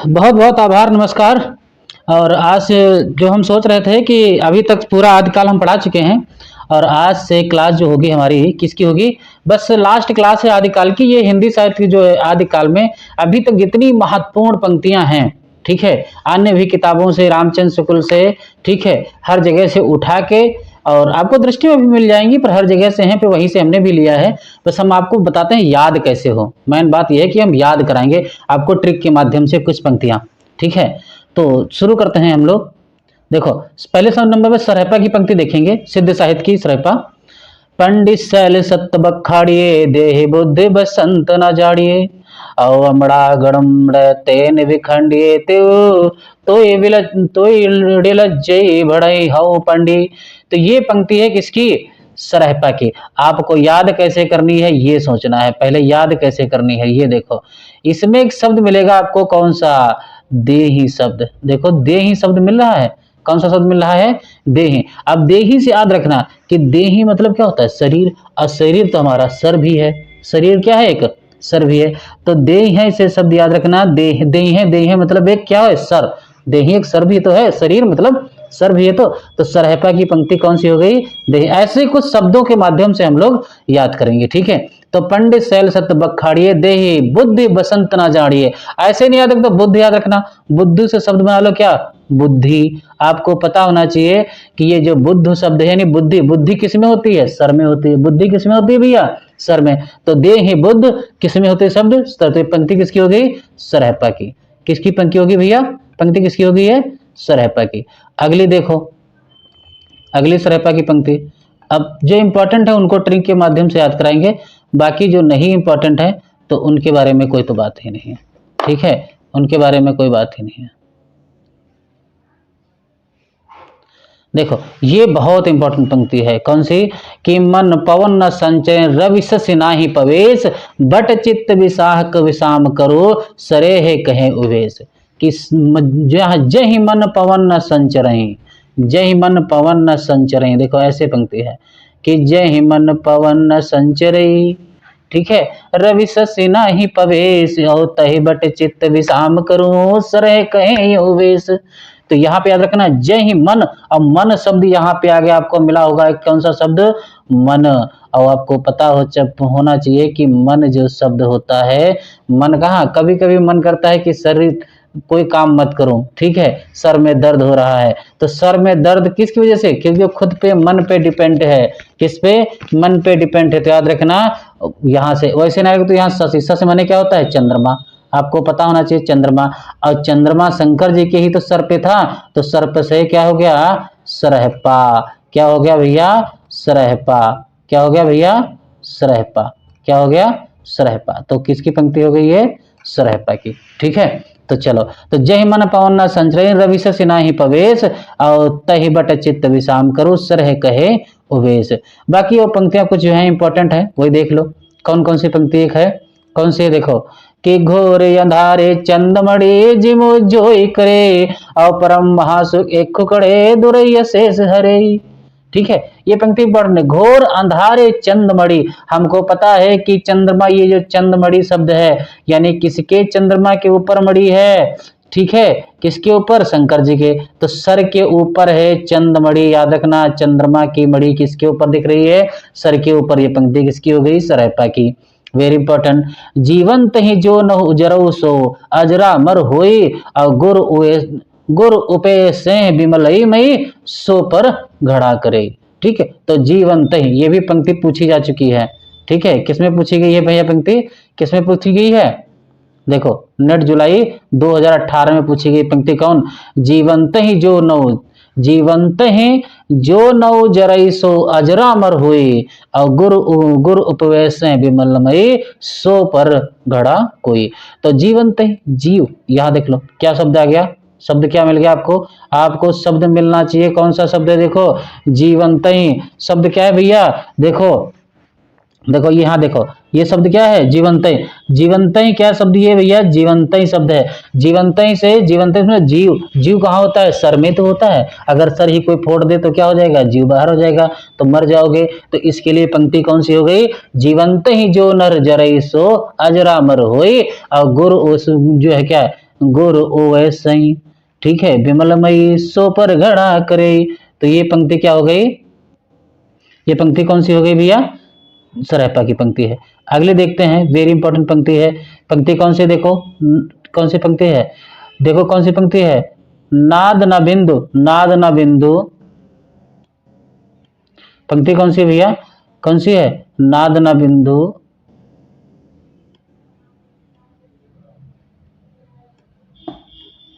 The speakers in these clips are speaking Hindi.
बहुत बहुत आभार, नमस्कार। और आज जो हम सोच रहे थे कि अभी तक पूरा आदिकाल हम पढ़ा चुके हैं और आज से क्लास जो होगी हमारी किसकी होगी, बस लास्ट क्लास है आदिकाल की। ये हिंदी साहित्य की जो है आदिकाल में अभी तक जितनी महत्वपूर्ण पंक्तियां हैं, ठीक है, अन्य भी किताबों से, रामचंद्र शुक्ल से, ठीक है, हर जगह से उठा के, और आपको दृष्टि में भी मिल जाएंगी पर हर जगह से हैं, फिर वहीं से हमने भी लिया है। बस हम आपको बताते हैं याद कैसे हो। मेन बात यह है कि हम याद कराएंगे आपको ट्रिक के माध्यम से कुछ पंक्तियां, ठीक है। तो शुरू करते हैं हम लोग। देखो, पहले नंबर पे सरहपा की पंक्ति देखेंगे, सिद्ध साहित्य की सरहपा। पंडित शैल सत बखाड़िए, देहि बुद्धि बसंत न जाड़िए, अवमड़ा गड़मड़ तेन विखंडिए, तो लज्जई भड़ई हऊ पंडी। तो ये पंक्ति है किसकी? सरहपा की। आपको याद कैसे करनी है ये सोचना है, पहले याद कैसे करनी है ये देखो। इसमें एक शब्द मिलेगा आपको, कौन सा? देही शब्द। देखो देही शब्द मिल रहा है, कौन सा शब्द मिल रहा है? देही। अब देही से याद रखना कि देही मतलब क्या होता है? शरीर। और शरीर तो हमारा सर भी है। शरीर क्या है? एक सर भी है। तो देही है, इसे शब्द याद रखना। देह देही है, देही है मतलब एक क्या है? सर। देही एक सर भी तो है, शरीर मतलब सर भी है। तो सरहपा की पंक्ति कौन सी हो गई? देही। ऐसे कुछ शब्दों के माध्यम से हम लोग याद करेंगे, ठीक है। तो पंडित शैल सत बखाड़िए, देही बुद्धि बसंत ना जाड़िए। ऐसे नहीं याद रखना, बुद्ध याद रखना। बुद्धि से शब्द बना लो क्या? बुद्धि। आपको पता होना चाहिए कि ये जो बुद्ध शब्द है, यानी बुद्धि, बुद्धि किस में होती है? सर में होती है। बुद्धि किस में होती है भैया? सर में। तो देहि बुद्ध किस में होते हैं शब्द? सर। तो पंक्ति किसकी हो गई? सरहपा की। किसकी पंक्ति होगी भैया? पंक्ति किसकी होगी? है सरहपा की। अगली देखो, अगली सरहपा की पंक्ति। अब जो इंपॉर्टेंट है उनको ट्रिक के माध्यम से याद कराएंगे, बाकी जो नहीं इंपॉर्टेंट है तो उनके बारे में कोई तो बात ही नहीं है, ठीक है, उनके बारे में कोई बात ही नहीं है। देखो ये बहुत इंपॉर्टेंट पंक्ति है, कौन सी? कि मन पवन न संचय, रवि शशि नाहि पवेश, बट चित्त विसाहक विषाम करो, सरे है कहे उवेश। कि जहि मन पवन न संचरहि, जहि मन पवन न संचरहि। देखो ऐसे पंक्ति है कि जहि मन पवन न संचरहि, ठीक है, रवि शशि नाहि पवेश, और तहि बट चित्त विषाम करो, सरे कहे उवेश। तो यहाँ पे याद रखना जय ही मन। अब मन शब्द यहाँ पे आगे आपको मिला होगा, कौन सा शब्द? मन। और आपको पता होना चाहिए कि मन जो शब्द होता है, मन कहाँ, कभी कभी मन करता है कि शरीर कोई काम मत करो, ठीक है, सर में दर्द हो रहा है। तो सर में दर्द किसकी वजह से? क्योंकि खुद पे, मन पे डिपेंड है। किस पे? मन पे डिपेंड है। तो याद रखना यहाँ से, वैसे ना तो यहाँ शशि, शशि माने क्या होता है? चंद्रमा। आपको पता होना चाहिए चंद्रमा। और चंद्रमा शंकर जी के ही तो सर पे था, तो सर पे से क्या हो गया? सरहपा। क्या हो गया भैया? सरहपा। क्या हो गया भैया? सरहपा। क्या हो गया? सरहपा। तो किसकी पंक्ति हो गई है? सरहपा की, ठीक है। तो चलो, तो जय मन पवन न संचय, रवि शशि नाहि पवेश, और तहि बट चित्त विषाम करो, सरह कहे उवेश। बाकी वो पंक्तियां कुछ जो है इंपॉर्टेंट है वही देख लो। कौन कौन सी पंक्ति? एक है, कौन सी है? देखो कि घोर अंधारे चंदमणि, जिमो जोई करे, और परम महासुख एक खुकड़े, दुरैया शेष हरे। ठीक है, ये पंक्ति पढ़ने। घोर अंधारे चंद्रमणि, हमको पता है कि चंद्रमा, ये जो चंद्रमणि शब्द है, यानी किसके चंद्रमा के ऊपर मणि है? ठीक है, किसके ऊपर? शंकर जी के। तो सर के ऊपर है चंद्रमणि, याद रखना, चंद्रमा की मणि किसके ऊपर दिख रही है? सर के ऊपर। ये पंक्ति किसकी हो गई? सरहपा की। Very important. जीवंत ही जो न उजरऊ सो, अजरा मर होई, और गुर उपे से विमलई मई, सो पर घड़ा करे। ठीक है, तो जीवंत ही, ये भी पंक्ति पूछी जा चुकी है, ठीक है। किसमें पूछी गई है भैया पंक्ति? किसमें पूछी गई है? देखो, नेट जुलाई 2018 में पूछी गई पंक्ति। कौन? जीवंत ही जो नौ, जीवंत ही जो नौ जरई सो, अजरा अमर हुई, और गुर उपवेश विमलमयी, सो पर घड़ा कोई। तो जीवंत ही, जीव, यहां देख लो क्या शब्द आ गया? शब्द क्या मिल गया आपको? आपको शब्द मिलना चाहिए, कौन सा शब्द है? देखो, जीवंत ही शब्द क्या है भैया? देखो देखो यहाँ देखो, ये शब्द क्या है? जीवंत। जीवंत क्या शब्द ये भैया? जीवंत शब्द है। जीवंत से, जीवंत में जीव, जीव कहाँ होता है? सर में तो होता है। अगर सर ही कोई फोड़ दे तो क्या हो जाएगा? जीव बाहर हो जाएगा, तो मर जाओगे। तो इसके लिए पंक्ति कौन सी हो गई? जीवंत ही जो नर जरई सो, अजरा मर होई, और गुरु जो है क्या है? गुरु ओवै सई, ठीक है, विमलमयी सो पर घड़ा करे। तो ये पंक्ति क्या हो गई, ये पंक्ति कौन सी हो गई भैया, सराहपा की पंक्ति है। अगले देखते हैं, वेरी इंपॉर्टेंट पंक्ति है। पंक्ति कौन सी देखो, कौन सी पंक्ति है, देखो कौन सी पंक्ति है, नाद ना बिंदु, नाद ना बिंदु, पंक्ति कौन सी है भैया, कौन सी है, नाद ना बिंदु,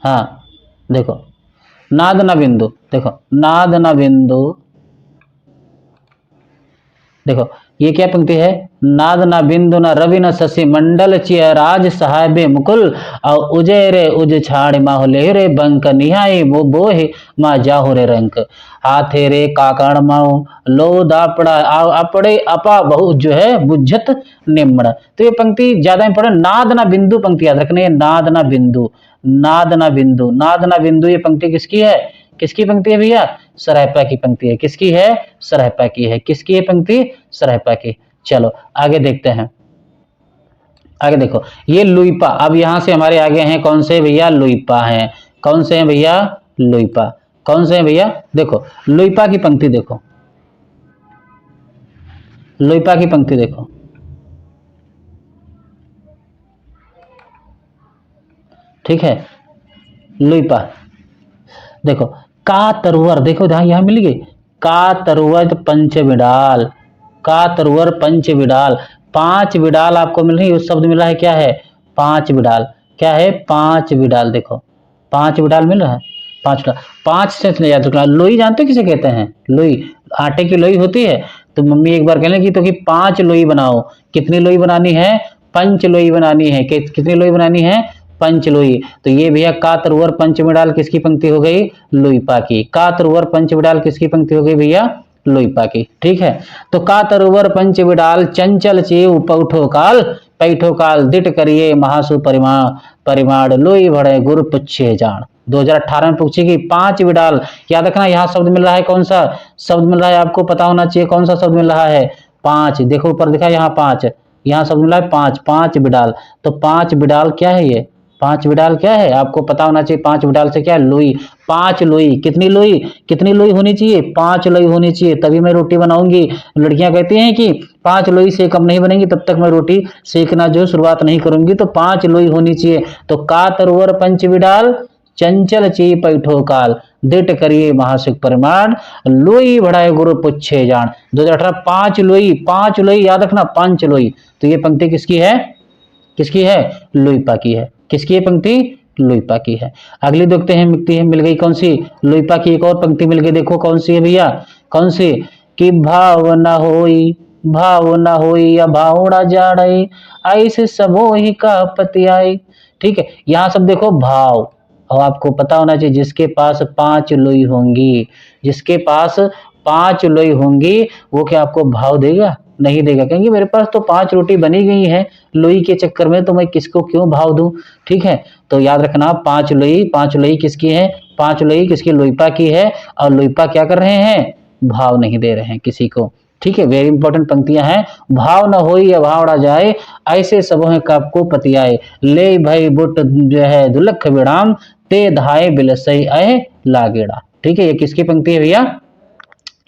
हाँ देखो नाद ना बिंदु, देखो नाद ना बिंदु, देखो ये क्या पंक्ति है, नाद ना बिंदु न रवि न शशि मंडल चिय राज साहेबे मुकुल और उजय रे उज छाड़ माहुले रे बंक निहाई वो बोहे मा जाहु रे रंक, हाथे रे काकड़ माओ लो दापड़ा अपड़े अपा बहु जो है बुझत निम्न। तो ये पंक्ति ज्यादा इंपॉर्टेंट, नाद ना बिंदु पंक्ति याद रखनी है, नाद ना बिंदु, नाद ना बिंदु, नाद ना बिंदु, ये पंक्ति किसकी है, किसकी पंक्ति है भैया, सराहपा की पंक्ति है, किसकी है, सराहपा की है, किसकी है पंक्ति, सराहपा की। चलो आगे देखते हैं, आगे देखो ये लुइपा, अब यहां से हमारे आगे हैं कौन से भैया, लुइपा हैं, कौन से हैं भैया, लुइपा, कौन से हैं भैया, देखो लुइपा की पंक्ति देखो, लुइपा की पंक्ति देखो, ठीक है, लुइपा देखो, का तरुवर, देखो यहां मिल गई, का तरुवर पंच विडाल, का तरुवर पंच विडाल, पांच विडाल आपको मिल रही है, उस शब्द मिला है क्या है, पांच विडाल, क्या है, पांच विडाल, देखो पांच विडाल मिल रहा है, पांच विडाल, पांच से याद रखना। लोई जानते हो किसे कहते हैं, लोई, आटे की लोई होती है, तो मम्मी एक बार कहने की तो कि पांच लोई बनाओ, कितनी लोई बनानी है, पंच लोई बनानी है, कितनी लोई बनानी है, पंच लोई। तो ये भैया का तरुवर पंच विडाल किसकी पंक्ति हो गई, लुइपा की, का तरुवर पंच विडाल किसकी पंक्ति हो गई भैया, लुइपा की, ठीक है। तो का तरुवर पंच विडाल चंचल चेव पौठो काल, पैठो काल दिट करिए महासु परिमाण लोई भड़े गुरु पुच्छे जान। 2018 में पूछी गई पांच विडाल, याद रखना यहाँ शब्द मिल रहा है, कौन सा शब्द मिल रहा है आपको पता होना चाहिए, कौन सा शब्द मिल रहा है, पांच, देखो ऊपर दिखा यहाँ पांच, यहाँ शब्द मिला है पांच, पांच विडाल। तो पांच विडाल क्या है, ये पांच विडाल क्या है आपको पता होना चाहिए, पांच विडाल से क्या है, लोई, पांच लोई, कितनी लोई, कितनी लोई होनी चाहिए, पांच लोई होनी चाहिए, तभी मैं रोटी बनाऊंगी। लड़कियां कहती हैं कि पांच लोई से कम नहीं बनेगी तब तक मैं रोटी सेकना जो शुरुआत नहीं करूंगी, तो पांच लोई होनी चाहिए। तो का तरुवर पंच विडाल चंचल ची पैठो काल दिट करिए महासुख परिमाण लोई बढ़ाए गुरु पुच्छे जान। 2018 पांच लोई, पांच लोई याद रखना, पांच लोई। तो ये पंक्ति किसकी है, किसकी है, लुइपा की है, किसकी है पंक्ति, लुइपा की है। अगली देखते हैं पंक्ति है मिल गई कौन सी, लुइपा की एक और पंक्ति मिल गई, देखो कौन सी है भैया, कौन सी, कि भाव न होई, भाव न होई या भावड़ा जाड़ई ऐसे सबो ही का पतियाई, ठीक है। यहाँ सब देखो भाव, और आपको पता होना चाहिए जिसके पास पांच लोई होंगी, जिसके पास पांच लोई होंगी वो क्या आपको भाव देगा, नहीं देगा, कहेंगे मेरे पास तो पांच रोटी बनी गई है, लोई के चक्कर में तो मैं किसको क्यों भाव दूं, ठीक है। तो याद रखना पांच लोई, पांच लोई किसकी है, पांच लोई किसकी, लुइपा की है, और लुइपा क्या कर रहे हैं, भाव नहीं दे रहे हैं किसी को, ठीक है। वेरी इंपॉर्टेंट पंक्तियां हैं, भाव न होई या भावड़ा जाए ऐसे सबों कप को पतियाए ले भाई बुट जो है दुलख विराम ते धाए बिलसई अह लागेड़ा, ठीक है। ये किसकी पंक्ति है भैया,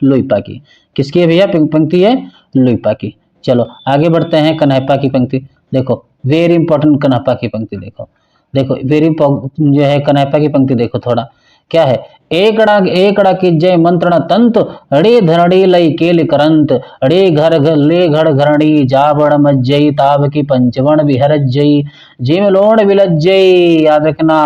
लुइपा की, किसकी है भैया पंक्ति है, लुइपा की। चलो आगे बढ़ते हैं, कन्हैप्पा की पंक्ति देखो, वेरी इंपॉर्टेंट कन्हैप्पा की पंक्ति देखो, देखो वेरी जो है कन्हैप्पा की पंक्ति देखो थोड़ा, क्या है, एकड़ा की जय मंत्रण तंत अड़े धरणी लई केल करंत अड़े घर ले घर घरणी जाबड़ मज्जई ताब की पंचवण विहरज्जई जिम लोण विलज्जई, याद रखना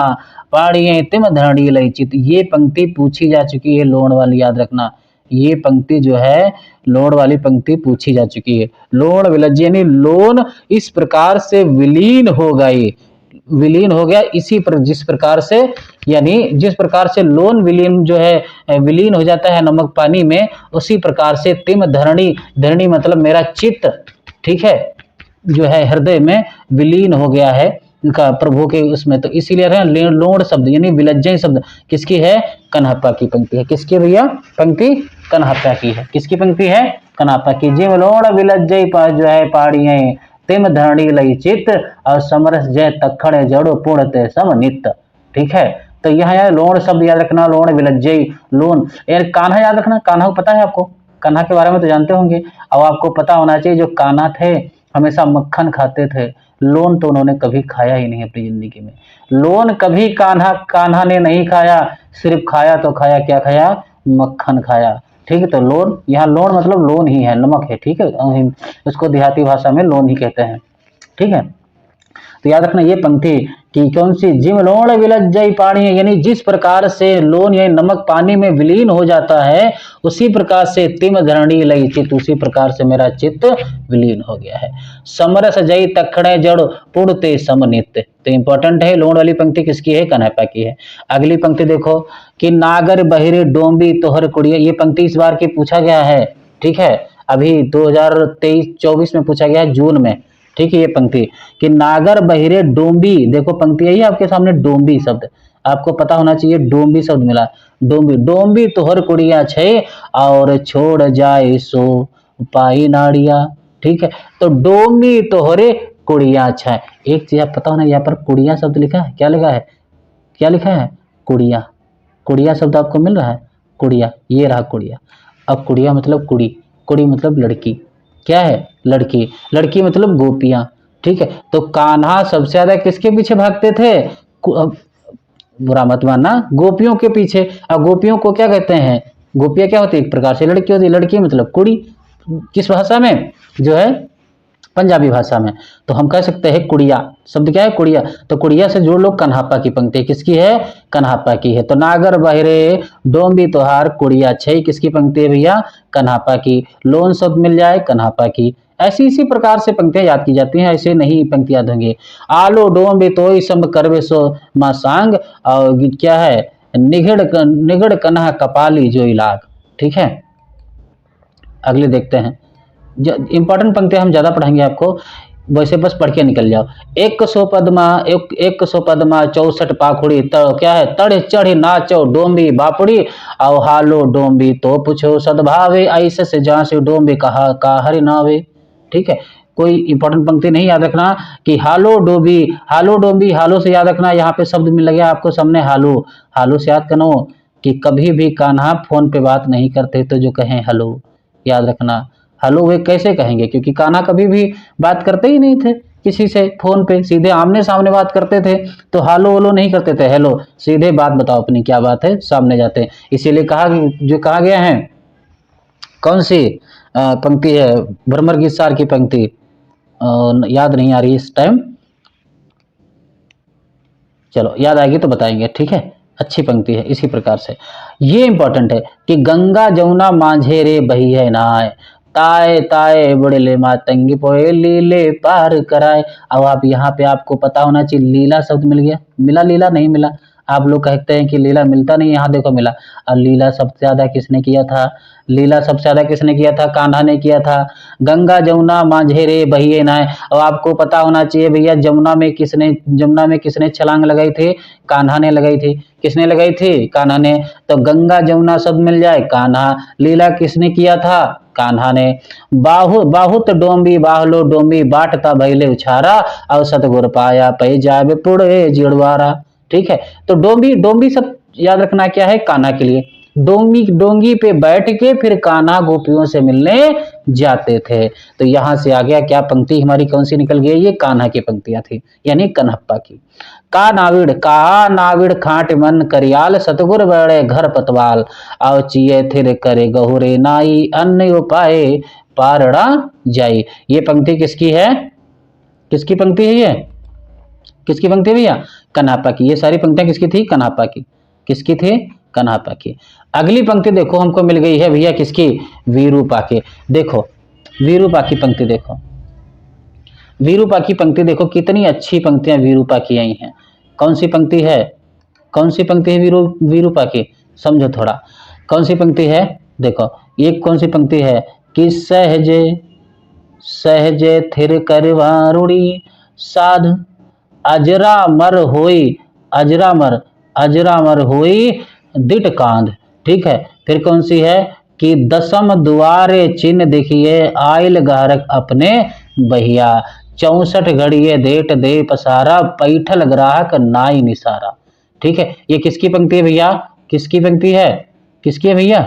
पाड़िये तिम धरणी लई चित। ये पंक्ति पूछी जा चुकी है लोण वाली, याद रखना ये पंक्ति जो है लोण वाली पंक्ति पूछी जा चुकी है। लोण विलज्ज यानी लोन इस प्रकार से विलीन हो गई, विलीन हो गया इसी पर जिस प्रकार से, यानी जिस प्रकार से लोन विलीन जो है विलीन हो जाता है नमक पानी में, उसी प्रकार से तिम धरणी, धरणी मतलब मेरा चित्त, ठीक है, जो है हृदय में विलीन हो गया है इनका प्रभु के उसमें। तो इसीलिए लोण शब्द यानी विलज्जय शब्द किसकी है, कन्हप्पा की पंक्ति है, किसकी भैया पंक्ति, कन्हप्पा की है, किसकी पंक्ति है, कन्हप्पा की। जिम लोण विलज्जय जो है पाड़िये तिम धरणी लई चित और समरस जय तखड़ जड़ो पूर्णते सम नित्य। ठीक है, तो यहाँ यार लोण शब्द याद रखना, लोण विलज्जई लोन। यार कान्हा याद रखना, कान्हा को पता है आपको, कान्हा के बारे में तो जानते होंगे। और आपको पता होना चाहिए जो कान्हा थे हमेशा मक्खन खाते थे, लोन तो उन्होंने कभी खाया ही नहीं अपनी जिंदगी में। लोन कभी कान्हा ने नहीं खाया, सिर्फ खाया तो खाया क्या खाया, मक्खन खाया। ठीक है, तो लोन, यहाँ लोन मतलब लोन ही है, नमक है। ठीक है, उसको देहाती भाषा में लोन ही कहते हैं। ठीक है, तो याद रखना ये पंक्ति कि कौन सी, जिम लोण विलज्जई पानी, यानी जिस प्रकार से लोन यानी नमक पानी में विलीन हो जाता है, उसी प्रकार से तिम धरणी लई चित, उसी प्रकार से मेरा चित्त विलीन हो गया है। समरस जई तखड़े जड़ पुड़ते समनित्य, तो इंपॉर्टेंट है, लोन वाली पंक्ति किसकी है, कन्हप्पा की है। अगली पंक्ति देखो कि नागर बहिरे डोंबी तोहर कुड़िया, ये पंक्ति इस बार की पूछा गया है। ठीक है, अभी 2023-24 में पूछा गया है, जून में। ठीक है, ये पंक्ति कि नागर बहिरे डोंबी, देखो पंक्ति आई है आपके सामने, डोंबी शब्द आपको पता होना चाहिए, डोंबी शब्द मिला। डोंबी डोंबी तोहर कुड़िया छे और छोड़ जाए सो पाई नाड़िया। ठीक है, तो डोंबी तोहरे कुड़िया छे, एक चीज आप पता होना, यहाँ पर कुड़िया शब्द लिखा है, क्या लिखा है, क्या लिखा है, कुड़िया। कुड़िया शब्द आपको मिल रहा है, कुड़िया, ये रहा कुड़िया। अब कुड़िया मतलब कुड़ी, कुड़ी मतलब लड़की, क्या है, लड़की, लड़की मतलब गोपियां। ठीक है, तो कान्हा सबसे ज्यादा किसके पीछे भागते थे, बुरा मत मानना, गोपियों के पीछे। अब गोपियों को क्या कहते हैं, गोपियां क्या होती है, एक प्रकार से लड़की होती है, लड़की मतलब कुड़ी, किस भाषा में, जो है पंजाबी भाषा में। तो हम कह सकते हैं कुड़िया शब्द क्या है, कुड़िया। तो कुड़िया से जोड़ लो, कन्हप्पा की पंक्ति किसकी है, कन्हप्पा की है। तो नागर बहरे डोंबी तोहार कुड़िया छई, किसकी पंक्ति है भैया, कन्हप्पा की। लोन शब्द मिल जाए, कन्हप्पा की। ऐसी इसी प्रकार से पंक्तियां याद की जाती हैं, ऐसे नहीं पंक्ति याद होंगे। आलो डोंबी तोई सम करवे सो माँ सांग, और क्या है, निगड़ कन्हा कपाली जो इलाग। ठीक है, अगले देखते हैं, इंपॉर्टेंट पंक्तियां हम ज्यादा पढ़ेंगे आपको, वैसे बस पढ़ के निकल जाओ। 100 पदमा 100 पदमा 64 पाखुड़ी, क्या है, तड़े चढ़े नाचो डोंबी बापुड़ी, और हालो डोंबी तो पूछो सद्भावे, ऐसे से जहां से डोंबी कहा का हरि नावे। ठीक है, कोई इंपॉर्टेंट पंक्ति नहीं याद रखना कि हालो डोबी, हालो डोंबी, हालो से याद रखना, यहाँ पे शब्द मिल गया आपको सामने हालो, हालो से याद करना कि कभी भी कान्हा फोन पे बात नहीं करते तो जो कहें हेलो, याद रखना। हेलो वे कैसे कहेंगे, क्योंकि कान्हा कभी भी बात करते ही नहीं थे किसी से, फोन पे सीधे आमने सामने बात करते थे। तो हालो वलो नहीं करते थे, हेलो, सीधे बात बताओ अपनी क्या बात है, सामने जाते हैं। इसीलिए कहा, जो कहा गया है, कौन सी पंक्ति है, भ्रमर गीत सार की पंक्ति, याद नहीं आ रही इस टाइम, चलो याद आएगी तो बताएंगे। ठीक है, अच्छी पंक्ति है। इसी प्रकार से ये इंपॉर्टेंट है कि गंगा जमुना माझे रे बही है नाय, ताए ताए बड़े ले मातंगी पोए लीले पार कराए। अब आप यहाँ पे आपको पता होना चाहिए, लीला शब्द मिल गया, मिला लीला नहीं मिला, आप लोग कहते हैं कि लीला मिलता नहीं, यहाँ देखो मिला। अब लीला सबसे ज्यादा किसने किया था, लीला सबसे ज्यादा किसने किया था, कान्हा ने किया था। गंगा जमुना माझे रे बहिए नाय, अब आपको पता होना चाहिए भैया, जमुना में किसने छलांग लगाई थी, कान्हा ने लगाई थी। किसने लगाई थी, कान्हा ने। तो गंगा जमुना शब्द मिल जाए, कान्हा। लीला किसने किया था, कान्हा ने। बाहुत डोंबी बाहलो डोंबी बाटता भैले उछारा, और सतगुर पाया पै जाबे पुड़े जिड़वारा। ठीक है, तो डोंबी, डोंबी सब याद रखना क्या है, कान्हा के लिए। डोंगी पे बैठ के फिर कान्हा गोपियों से मिलने जाते थे। तो यहां से आ गया क्या, पंक्ति हमारी कौन सी निकल गई, ये कान्हा की पंक्तियां थी, यानी कन्हप्पा की। का नाविड़ खाट मन करियाल, सतगुर बड़े घर पतवाल, आओ चिये थिर करे गहुरे नाई, अन्य उपाय पारड़ा जाई। ये पंक्ति किसकी है, किसकी पंक्ति है, ये किसकी पंक्ति है भैया, कन्हप्पा की। ये सारी पंक्तियां किसकी थी, कन्हप्पा की। किसकी थी, कन्हप्पा की। अगली पंक्ति देखो हमको मिल गई है भैया किसकी, वीरूपा की। देखो वीरूपा की पंक्ति देखो, वीरूपा की पंक्ति देखो, कितनी अच्छी पंक्तियां वीरूपा की आई हैं। कौन सी पंक्ति है, कौन सी पंक्ति है वीरूपा की, समझो थोड़ा। कौन सी पंक्ति है, देखो एक कौन सी पंक्ति है कि सहजे सहजे थिर करवारुड़ी साध, अजरा मर होई, अजरा मर होई दिट कांध। ठीक है, फिर कौन सी है कि दसम दुआरे चिन्ह देखिए, आयल गारक अपने बहिया। 64 घड़िए देट दे पसारा, पैठल ग्राहक नाई निसारा। ठीक है, ये किसकी पंक्ति है भैया? किसकी पंक्ति है? किसकी है भैया?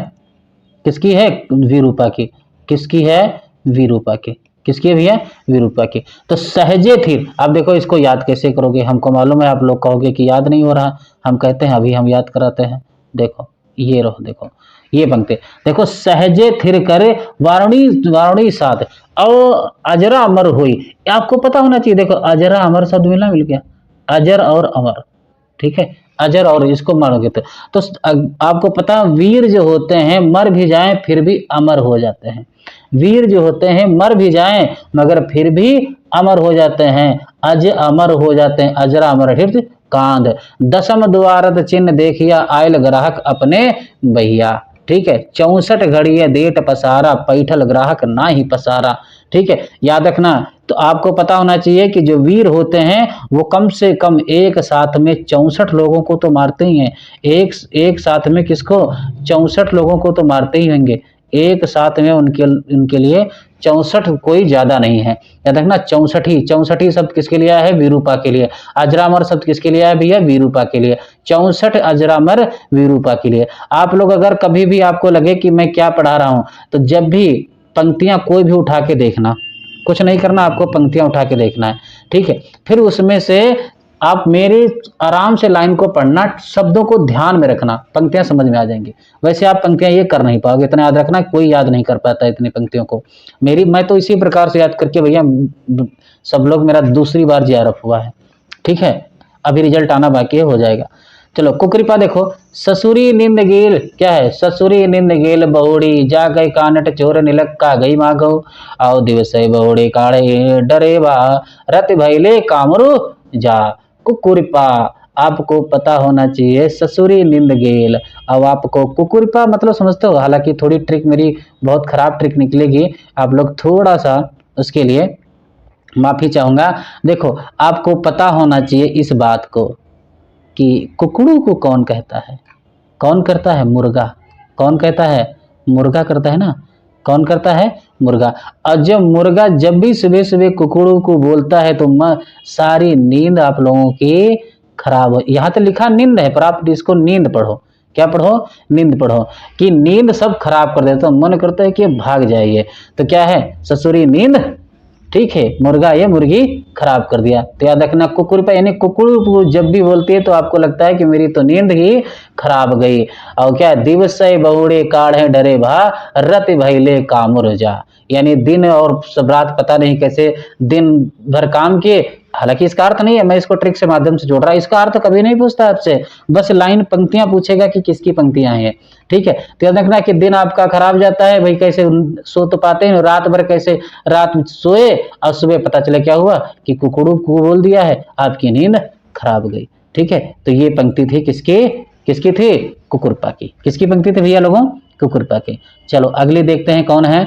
किसकी है? विरूपा की। किसकी है? विरूपा की। किसकी है भैया? विरूपा की। तो सहजे थी, अब देखो इसको याद कैसे करोगे? हमको मालूम है आप लोग कहोगे कि याद नहीं हो रहा, हम कहते हैं अभी हम याद कराते हैं। देखो ये रहो, देखो ये पंक्ति देखो, सहजे थिर करे वारुणी वारुणी साथ और अजरा अमर हुई। आपको पता होना चाहिए, देखो अजरा अमर शब्द मिल गया, अजर और अमर। ठीक है, अजर और इसको मानोगे तो आपको पता, वीर जो होते हैं मर भी जाएं फिर भी अमर हो जाते हैं। वीर जो होते हैं मर भी जाएं मगर फिर भी अमर हो जाते हैं, अज अमर हो जाते हैं, अजरा अमर हृदय कांध। दशम द्वारत चिन्ह देखिया आयल ग्राहक अपने भैया। ठीक है, 64 घड़िए देट पसारा, पैठल ग्राहक ना ही पसारा। ठीक है, याद रखना। तो आपको पता होना चाहिए कि जो वीर होते हैं वो कम से कम एक साथ में 64 लोगों को तो मारते ही हैं। एक साथ में किसको? 64 लोगों को तो मारते ही होंगे एक साथ में। उनके लिए 64 कोई ज्यादा नहीं है। याद रखना, 64 शब्द किसके लिए है? विरूपा के लिए। अजरामर शब्द किसके लिए है भैया? विरूपा के लिए। 64 अजरामर विरूपा के लिए। आप लोग अगर कभी भी आपको लगे कि मैं क्या पढ़ा रहा हूं, तो जब भी पंक्तियां कोई भी उठा के देखना, कुछ नहीं करना, आपको पंक्तियां उठा के देखना है। ठीक है, फिर उसमें से आप मेरी आराम से लाइन को पढ़ना, शब्दों को ध्यान में रखना, पंक्तियां समझ में आ जाएंगी। वैसे आप पंक्तियां ये कर नहीं पाओगे, इतना याद रखना, कोई याद नहीं कर पाता इतनी पंक्तियों को। मैं तो इसी प्रकार से याद करके भैया, सब लोग, मेरा दूसरी बार जेआरएफ हुआ है। ठीक है, अभी रिजल्ट आना बाकी है, हो जाएगा। चलो कुकृपा देखो, ससुरी निंद गेल, क्या है? ससुरी निंद गेल बहुड़ी, जा गई कानट चोर निलक्का गई मागो, आओ दिवस बहुड़ी काढ़े डरे बा, रत भैले कामरू जा। कुकुरिपा, आपको पता होना चाहिए ससुरी निंद गेल। अब आपको कुकुरिपा मतलब समझते हो? हालांकि थोड़ी ट्रिक मेरी बहुत खराब ट्रिक निकलेगी, आप लोग थोड़ा सा उसके लिए माफी चाहूंगा। देखो आपको पता होना चाहिए इस बात को कि कुकड़ू को कौन कहता है? कौन करता है? मुर्गा। कौन कहता है? मुर्गा करता है ना। कौन करता है? मुर्गा। और जब मुर्गा जब भी सुबह सुबह कुकड़ू को बोलता है तो सारी नींद आप लोगों की खराब हो। यहाँ तो लिखा नींद है, पर आप इसको नींद पढ़ो। क्या पढ़ो? नींद पढ़ो। कि नींद सब खराब कर देता, मन करता है कि भाग जाइए। तो क्या है? ससुरी नींद, ठीक है, मुर्गा ये मुर्गी खराब कर दिया। तो याद रखना, कुकुर पे यानी कुकुर जब भी बोलती है तो आपको लगता है कि मेरी तो नींद ही खराब गई। और क्या? दिवस बहुड़े काढ़े डरे भा, रत भैले कामुर जा। यानी दिन और सब रात पता नहीं कैसे दिन भर काम किए। हालांकि इसका अर्थ नहीं है, मैं इसको ट्रिक से माध्यम से जोड़ रहा, इसका अर्थ कभी नहीं पूछता आपसे, बस लाइन पंक्तियां पूछेगा कि किसकी पंक्तियां हैं। ठीक है, तो याद रखना कि दिन आपका खराब जाता है भाई, कैसे सो तो पाते हैं, रात भर कैसे रात में सोए और सुबह पता चले क्या हुआ कि कुकड़ू को बोल दिया है, आपकी नींद खराब गई। ठीक है, तो ये पंक्ति थी किसकी? किसकी थी? कुकुरपा की। किसकी पंक्ति थी भैया लोगों? कुकुरपा की। चलो अगली देखते हैं कौन है?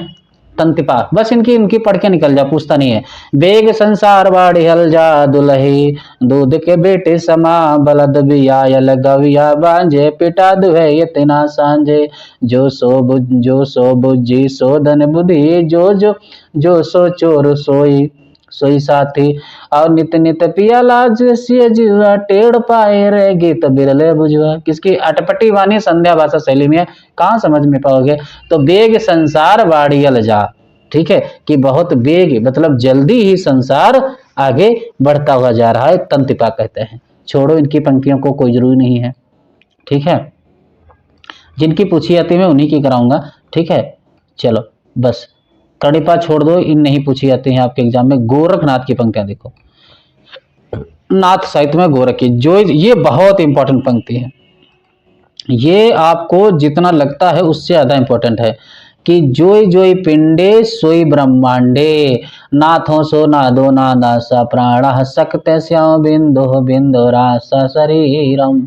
तंतिपा। बस इनकी इनकी पढ़ के निकल जा, पूछता नहीं है। बेग संसार बाढ़ हल जा दुलही, दूध के बेटे समा बलद बियायल गविया बांझे, पिटा दुहे इतना सांझे, जो सो बुझी सो धन बुद्धि, जो सो चोर सोई सोई साथी, और नित नित पिया लाज सिय जुआ, टेढ़ पाए रे गीत बिरले बुझुआ। किसकी? अटपटी वाणी संध्या भाषा शैली में, कहाँ समझ में पाओगे? तो बेग संसार बाढ़ियल जा। ठीक है, कि बहुत बेग मतलब जल्दी ही संसार आगे बढ़ता हुआ जा रहा है, तंतिपा कहते हैं। छोड़ो इनकी पंक्तियों को, कोई जरूरी नहीं है। ठीक है, जिनकी पूछी जाती है मैं उन्हीं की कराऊंगा। ठीक है, चलो बस कणिपा छोड़ दो, इन नहीं पूछी जाती हैं आपके एग्जाम में। गोरखनाथ की पंक्तियां देखो, नाथ साहित्य में गोरख की, जो ये बहुत इंपॉर्टेंट पंक्ति है। ये आपको जितना लगता है उससे ज्यादा इंपॉर्टेंट है। कि जोई जोई पिंडे सोई ब्रह्मांडे, नाथों सो नादो नादासा प्राण सकते श्याम बिंदो बिंदो रासा शरीरम।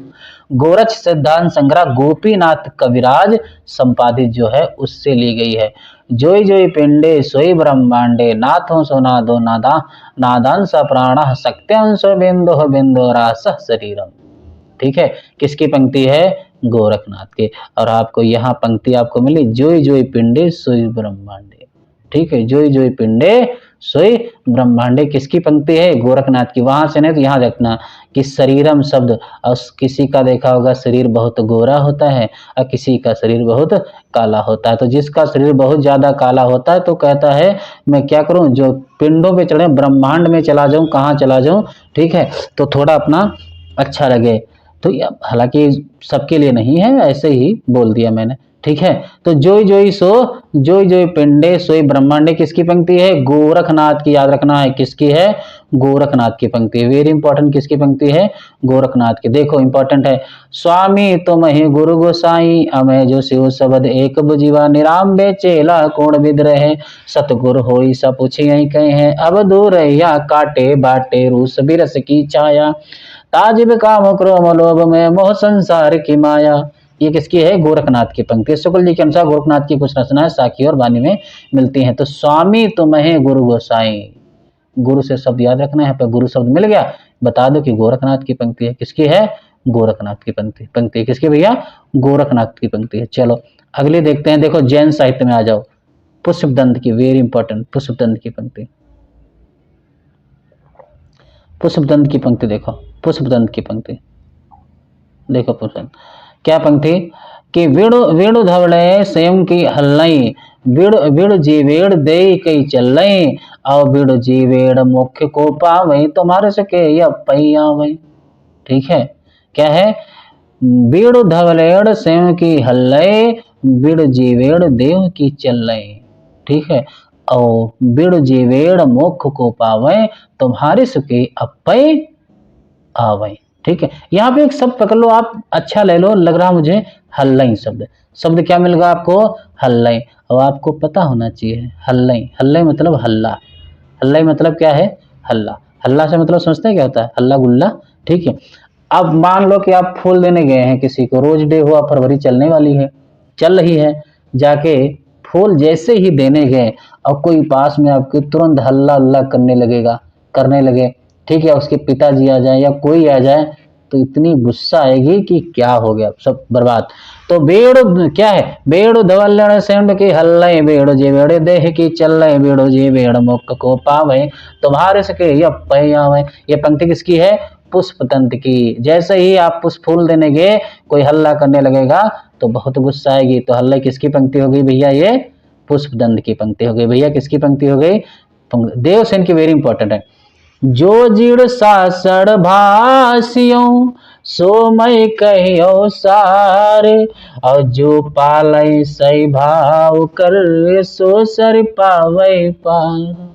गोरक्ष सिद्धांत संग्रह गोपीनाथ कविराज संपादित जो है उससे ली गई है। जोई जोई पिंडे सोई ब्रह्मांडे, नाथों सो नादो नादा नादान सा प्राण सक्त्यं सो बिंदो बिंदो रास शरीरम। ठीक है, किसकी पंक्ति है? गोरखनाथ के। और आपको यहाँ पंक्ति आपको मिली, जोई जोई पिंडे सोई ब्रह्मांडे। ठीक है, जोई जोई पिंडे सोई ब्रह्मांडे किसकी पंक्ति है? गोरखनाथ की। वहां से नहीं तो यहाँ देखना कि शरीरम शब्द, और किसी का देखा होगा शरीर बहुत गोरा होता है और किसी का शरीर बहुत काला होता है। तो जिसका शरीर बहुत ज्यादा काला होता है तो कहता है मैं क्या करूं, जो पिंडों पे चढ़े ब्रह्मांड में चला जाऊं, कहाँ चला जाऊं, ठीक है, तो थोड़ा अपना अच्छा लगे। तो हालांकि सबके लिए नहीं है, ऐसे ही बोल दिया मैंने, ठीक है। तो जोई जोई सो जोई जोई पिंडे सोई ब्रह्मांडे किसकी पंक्ति है? गोरखनाथ की। याद रखना है किसकी है? गोरखनाथ की पंक्ति है। वेरी इंपॉर्टेंट, किसकी पंक्ति है? गोरखनाथ की। देखो इंपॉर्टेंट है, स्वामी तुम ही गुरु गोसाई अमय जो शिव शब्द एक बुझिवा निराम बेचेला कोण विद रहे सतगुर होई सब पूछियहि कहे हैं अब दूर या काटे बाटे रूस बिरस की छाया ताजिब काम क्रोम लोभ में मोह संसार की माया। ये किसकी है? गोरखनाथ की पंक्ति। शुक्ल जी के अनुसार गोरखनाथ की कुछ रचनाएं साखी और वाणी में मिलती हैं। तो स्वामी तुम है गुरु गोसाई, गुरु से शब्द याद रखना है, पर गुरु शब्द मिल गया, बता दो कि गोरखनाथ की पंक्ति है। किसकी है? गोरखनाथ की पंक्ति। पंक्ति किसकी भैया? गोरखनाथ की पंक्ति है। चलो अगले देखते हैं। देखो जैन साहित्य में आ जाओ, पुष्पदंत की, वेरी इंपॉर्टेंट, पुष्पदंत की पंक्ति। पुष्पदंत की पंक्ति देखो, पुष्पदंत की पंक्ति देखो। पुष्पदंत क्या पंक्ति कि वेणु वेणु धवले स्वयं की हल्लई विड़ विड़ जीवेड़ दे कई चलई और विड़ जीवेड़ मुख्य को पावई तुम्हारे सके या पैया वही। ठीक है, क्या है? बीड़ धवलेड़ स्वयं की हल्लई बिड़ जीवेड़ देव की चलई। ठीक है, और बिड़ जीवेड़ मुख को पावे तुम्हारे सुखे अपय आवै। ठीक है, यहाँ पे एक शब्द पकड़ लो आप, अच्छा ले लो, लग रहा मुझे हल्लई शब्द। शब्द क्या मिल गया आपको? हल्लई। और आपको पता होना चाहिए हल्लई, हल्लई मतलब हल्ला, हल्लई मतलब क्या है? हल्ला। हल्ला से मतलब समझते हैं क्या होता है? हल्ला गुल्ला। ठीक है, अब मान लो कि आप फूल देने गए हैं किसी को, रोज डे हुआ, फरवरी चलने वाली है, चल रही है, जाके फूल जैसे ही देने गए और कोई पास में आपके तुरंत हल्ला हल्ला करने लगे, ठीक है, उसके पिताजी आ जाए या कोई आ जाए तो इतनी गुस्सा आएगी कि क्या हो गया, सब बर्बाद। तो बेड़ क्या है? बेड़ धवल्लण सेंड की हल्ले बेड़ जे बेड़ देह की चल बेड़ जे बेड़ मुख को पावे तुम्हारे सके ये पैयावे। ये पंक्ति किसकी है? पुष्पदंत की। जैसे ही आप पुष्प फूल देने गए कोई हल्ला करने लगेगा तो बहुत गुस्सा आएगी। तो हल्ला किसकी पंक्ति हो गई भैया? ये पुष्पदंत की पंक्ति हो गई। भैया किसकी पंक्ति हो गई? देवसेन की। वेरी इंपॉर्टेंट है, जो जीड़ सासड़ भासियों सो मैं कहियो सार और जो पालय सही भाव कर सो सर पावै पार।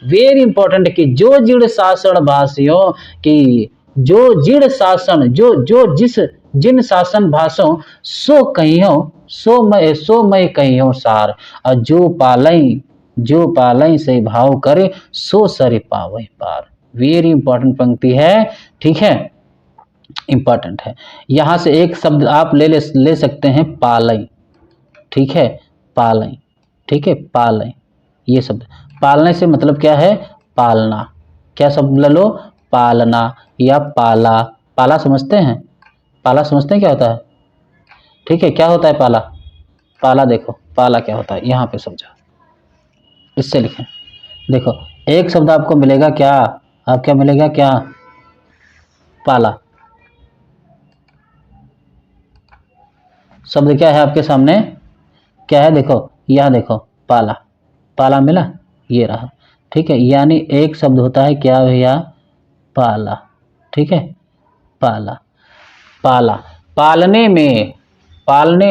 वेरी इंपॉर्टेंट कि जो जीड़ शासन भाषियों की, जो जीड़ शासन, जो जिन शासन भाषों सो कहियो सो मैं कहियो सार और जो पालई से भाव करे सो सर पावे पार। वेरी इंपॉर्टेंट पंक्ति है। ठीक है, इंपॉर्टेंट है। यहां से एक शब्द आप ले सकते हैं पालई। ठीक है, पालई। ठीक है, पालई, ये शब्द पालने से मतलब क्या है? पालना। क्या शब्द ले लो? पालना या पाला। पाला समझते हैं? पाला समझते हैं क्या होता है? ठीक है, क्या होता है पाला? पाला देखो, पाला क्या होता है यहाँ पे समझा, इससे लिखें। देखो एक शब्द आपको मिलेगा क्या? आप क्या मिलेगा? क्या? पाला। शब्द क्या है आपके सामने? क्या है? देखो यह देखो, पाला। पाला मिला, ये रहा। ठीक है, यानी एक शब्द होता है क्या भैया? पाला। ठीक है, पाला। पाला, पालने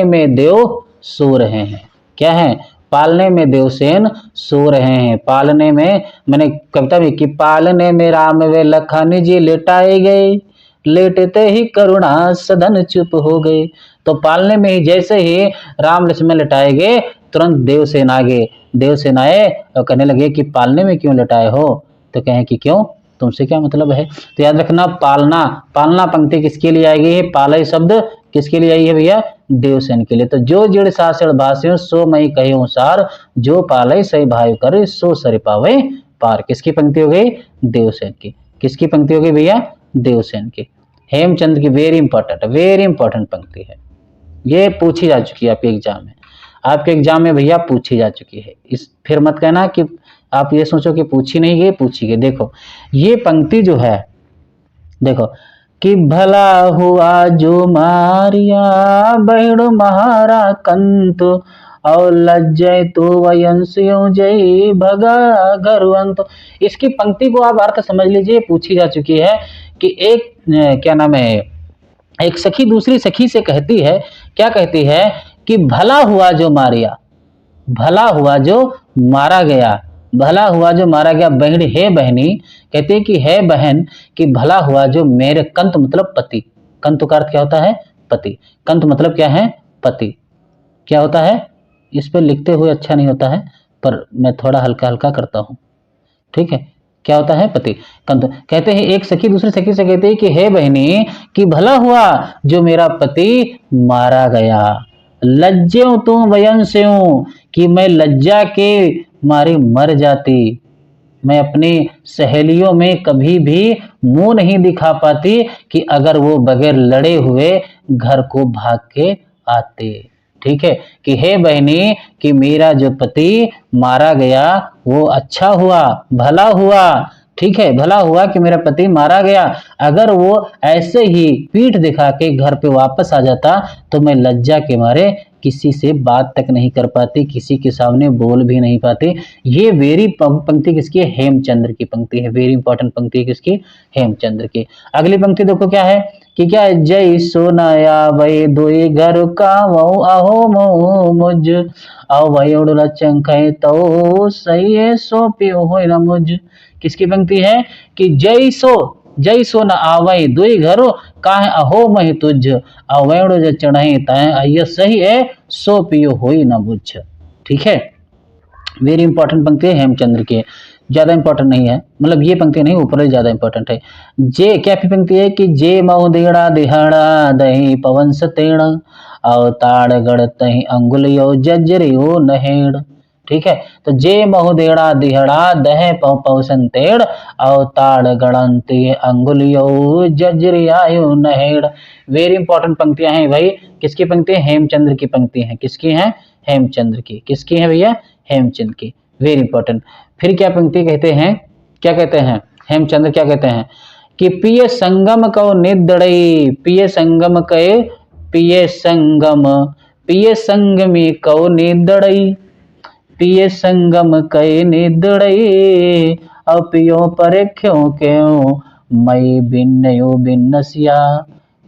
में देव सो रहे हैं। क्या है? पालने में देवसेन सो रहे हैं। पालने में, मैंने कविता में कि पालने में राम वे लखन जी लेटाए गए लेटते ही करुणा सदन चुप हो गए। तो पालने में ही जैसे ही राम लक्ष्मण लेटाए गए तुरंत देवसेन आ गए। देवसेन आए और कहने लगे कि पालने में क्यों लेटाए हो? तो कहें कि क्यों, तुमसे क्या मतलब है? तो याद रखना पालना, पालना पंक्ति किसके लिए आएगी? है पालय शब्द किसके लिए आई है भैया? देवसेन के लिए। तो जो जिड़ सासड़ भाष्यों सो मई कहे सार जो पालय सही भाई करे सो सर पावे पार। किसकी पंक्ति हो गई? देवसेन की। किसकी पंक्ति हो गई भैया? देवसेन की। हेमचंद की। वेरी इंपॉर्टेंट पंक्ति है, ये पूछी जा चुकी है आपके एग्जाम में। आपके एग्जाम में भैया पूछी जा चुकी है। इस फिर मत कहना कि आप ये सोचो कि पूछी नहीं गई, पूछी गई। देखो ये पंक्ति जो है, देखो कि भला हुआ जो मारिया बहिड़ महारा कंत और लज्जय तो वयंस्यो जय भगा गरुवंत। इसकी पंक्ति को आप अर्थ समझ लीजिए, पूछी जा चुकी है कि एक क्या नाम है, एक सखी दूसरी सखी से कहती है, क्या कहती है कि भला हुआ जो मारिया, भला हुआ जो मारा गया, भला हुआ जो मारा गया बहन, हे बहनी, कहते हैं कि हे बहन कि भला हुआ जो मेरे, कंत मतलब पति, कंत का अर्थ क्या होता है, पति, कंत मतलब क्या है, पति, क्या होता है, इस पर लिखते हुए अच्छा नहीं होता है पर मैं थोड़ा हल्का हल्का करता हूं, ठीक है, क्या होता है, पति, कंत। कहते हैं एक सखी दूसरी सखी से कहते हैं कि हे बहनी कि भला हुआ जो मेरा पति मारा गया, लज्ज्यों तू वयं से हूं कि मैं लज्जा के मारे मर जाती, मैं अपनी सहेलियों में कभी भी मुंह नहीं दिखा पाती कि अगर वो बगैर लड़े हुए घर को भाग के आते, ठीक है, कि हे बहनी कि मेरा जो पति मारा गया वो अच्छा हुआ, भला हुआ, ठीक है, भला हुआ कि मेरा पति मारा गया, अगर वो ऐसे ही पीठ दिखा के घर पे वापस आ जाता तो मैं लज्जा के मारे किसी से बात तक नहीं कर पाती, किसी के सामने बोल भी नहीं पाती। ये वेरी पंक्ति किसकी है, हेमचंद्र की पंक्ति है, वेरी इंपॉर्टेंट पंक्ति है किसकी, हेमचंद्र की। अगली पंक्ति देखो क्या है कि क्या है, जय सोनाया वही दुई घर का वो अहो मो मुझ अवयुड़ चंखे तो सही है सो पियो हो न मुझ। किसकी पंक्ति है कि जय सो न आवई दुई घरो काहे अहो महि तुझ अवैण जो चढ़ाई तय आइय सही है सो पियो होई न बुझ। ठीक है, वेरी इंपॉर्टेंट पंक्ति है हेमचंद्र की, ज्यादा इंपॉर्टेंट नहीं है, मतलब ये पंक्ति नहीं ऊपर ज्यादा इंपॉर्टेंट है। जे क्या पंक्ति है कि जे मऊ देड़ा दिहाड़ा दही पवन सतेण अवताड़ गढ़ तही अंगुलियो जजरियो नहेड़। ठीक है, तो जे महुदेड़ा दिहड़ा दह पवसन तेड़ अवताड़ गणंती अंगुलियो जजरियायो नहेड़। वेरी इंपॉर्टेंट पंक्तियां हैं भाई, किसकी पंक्ति है, हेमचंद्र की पंक्ति है, किसकी है, हेमचंद्र की, किसकी है भैया, हेमचंद्र की, वेरी इंपॉर्टेंट। फिर क्या पंक्ति कहते हैं, क्या कहते हैं हेमचंद्र, क्या कहते हैं कि पिय संगम को निदड़ई, पिय संगम के, पिय संगम, पिय संगमी को निदड़ई, पिय संगम कई निदड़ई अब पियो पर क्यों क्यों मई बिनयो बिनसिया,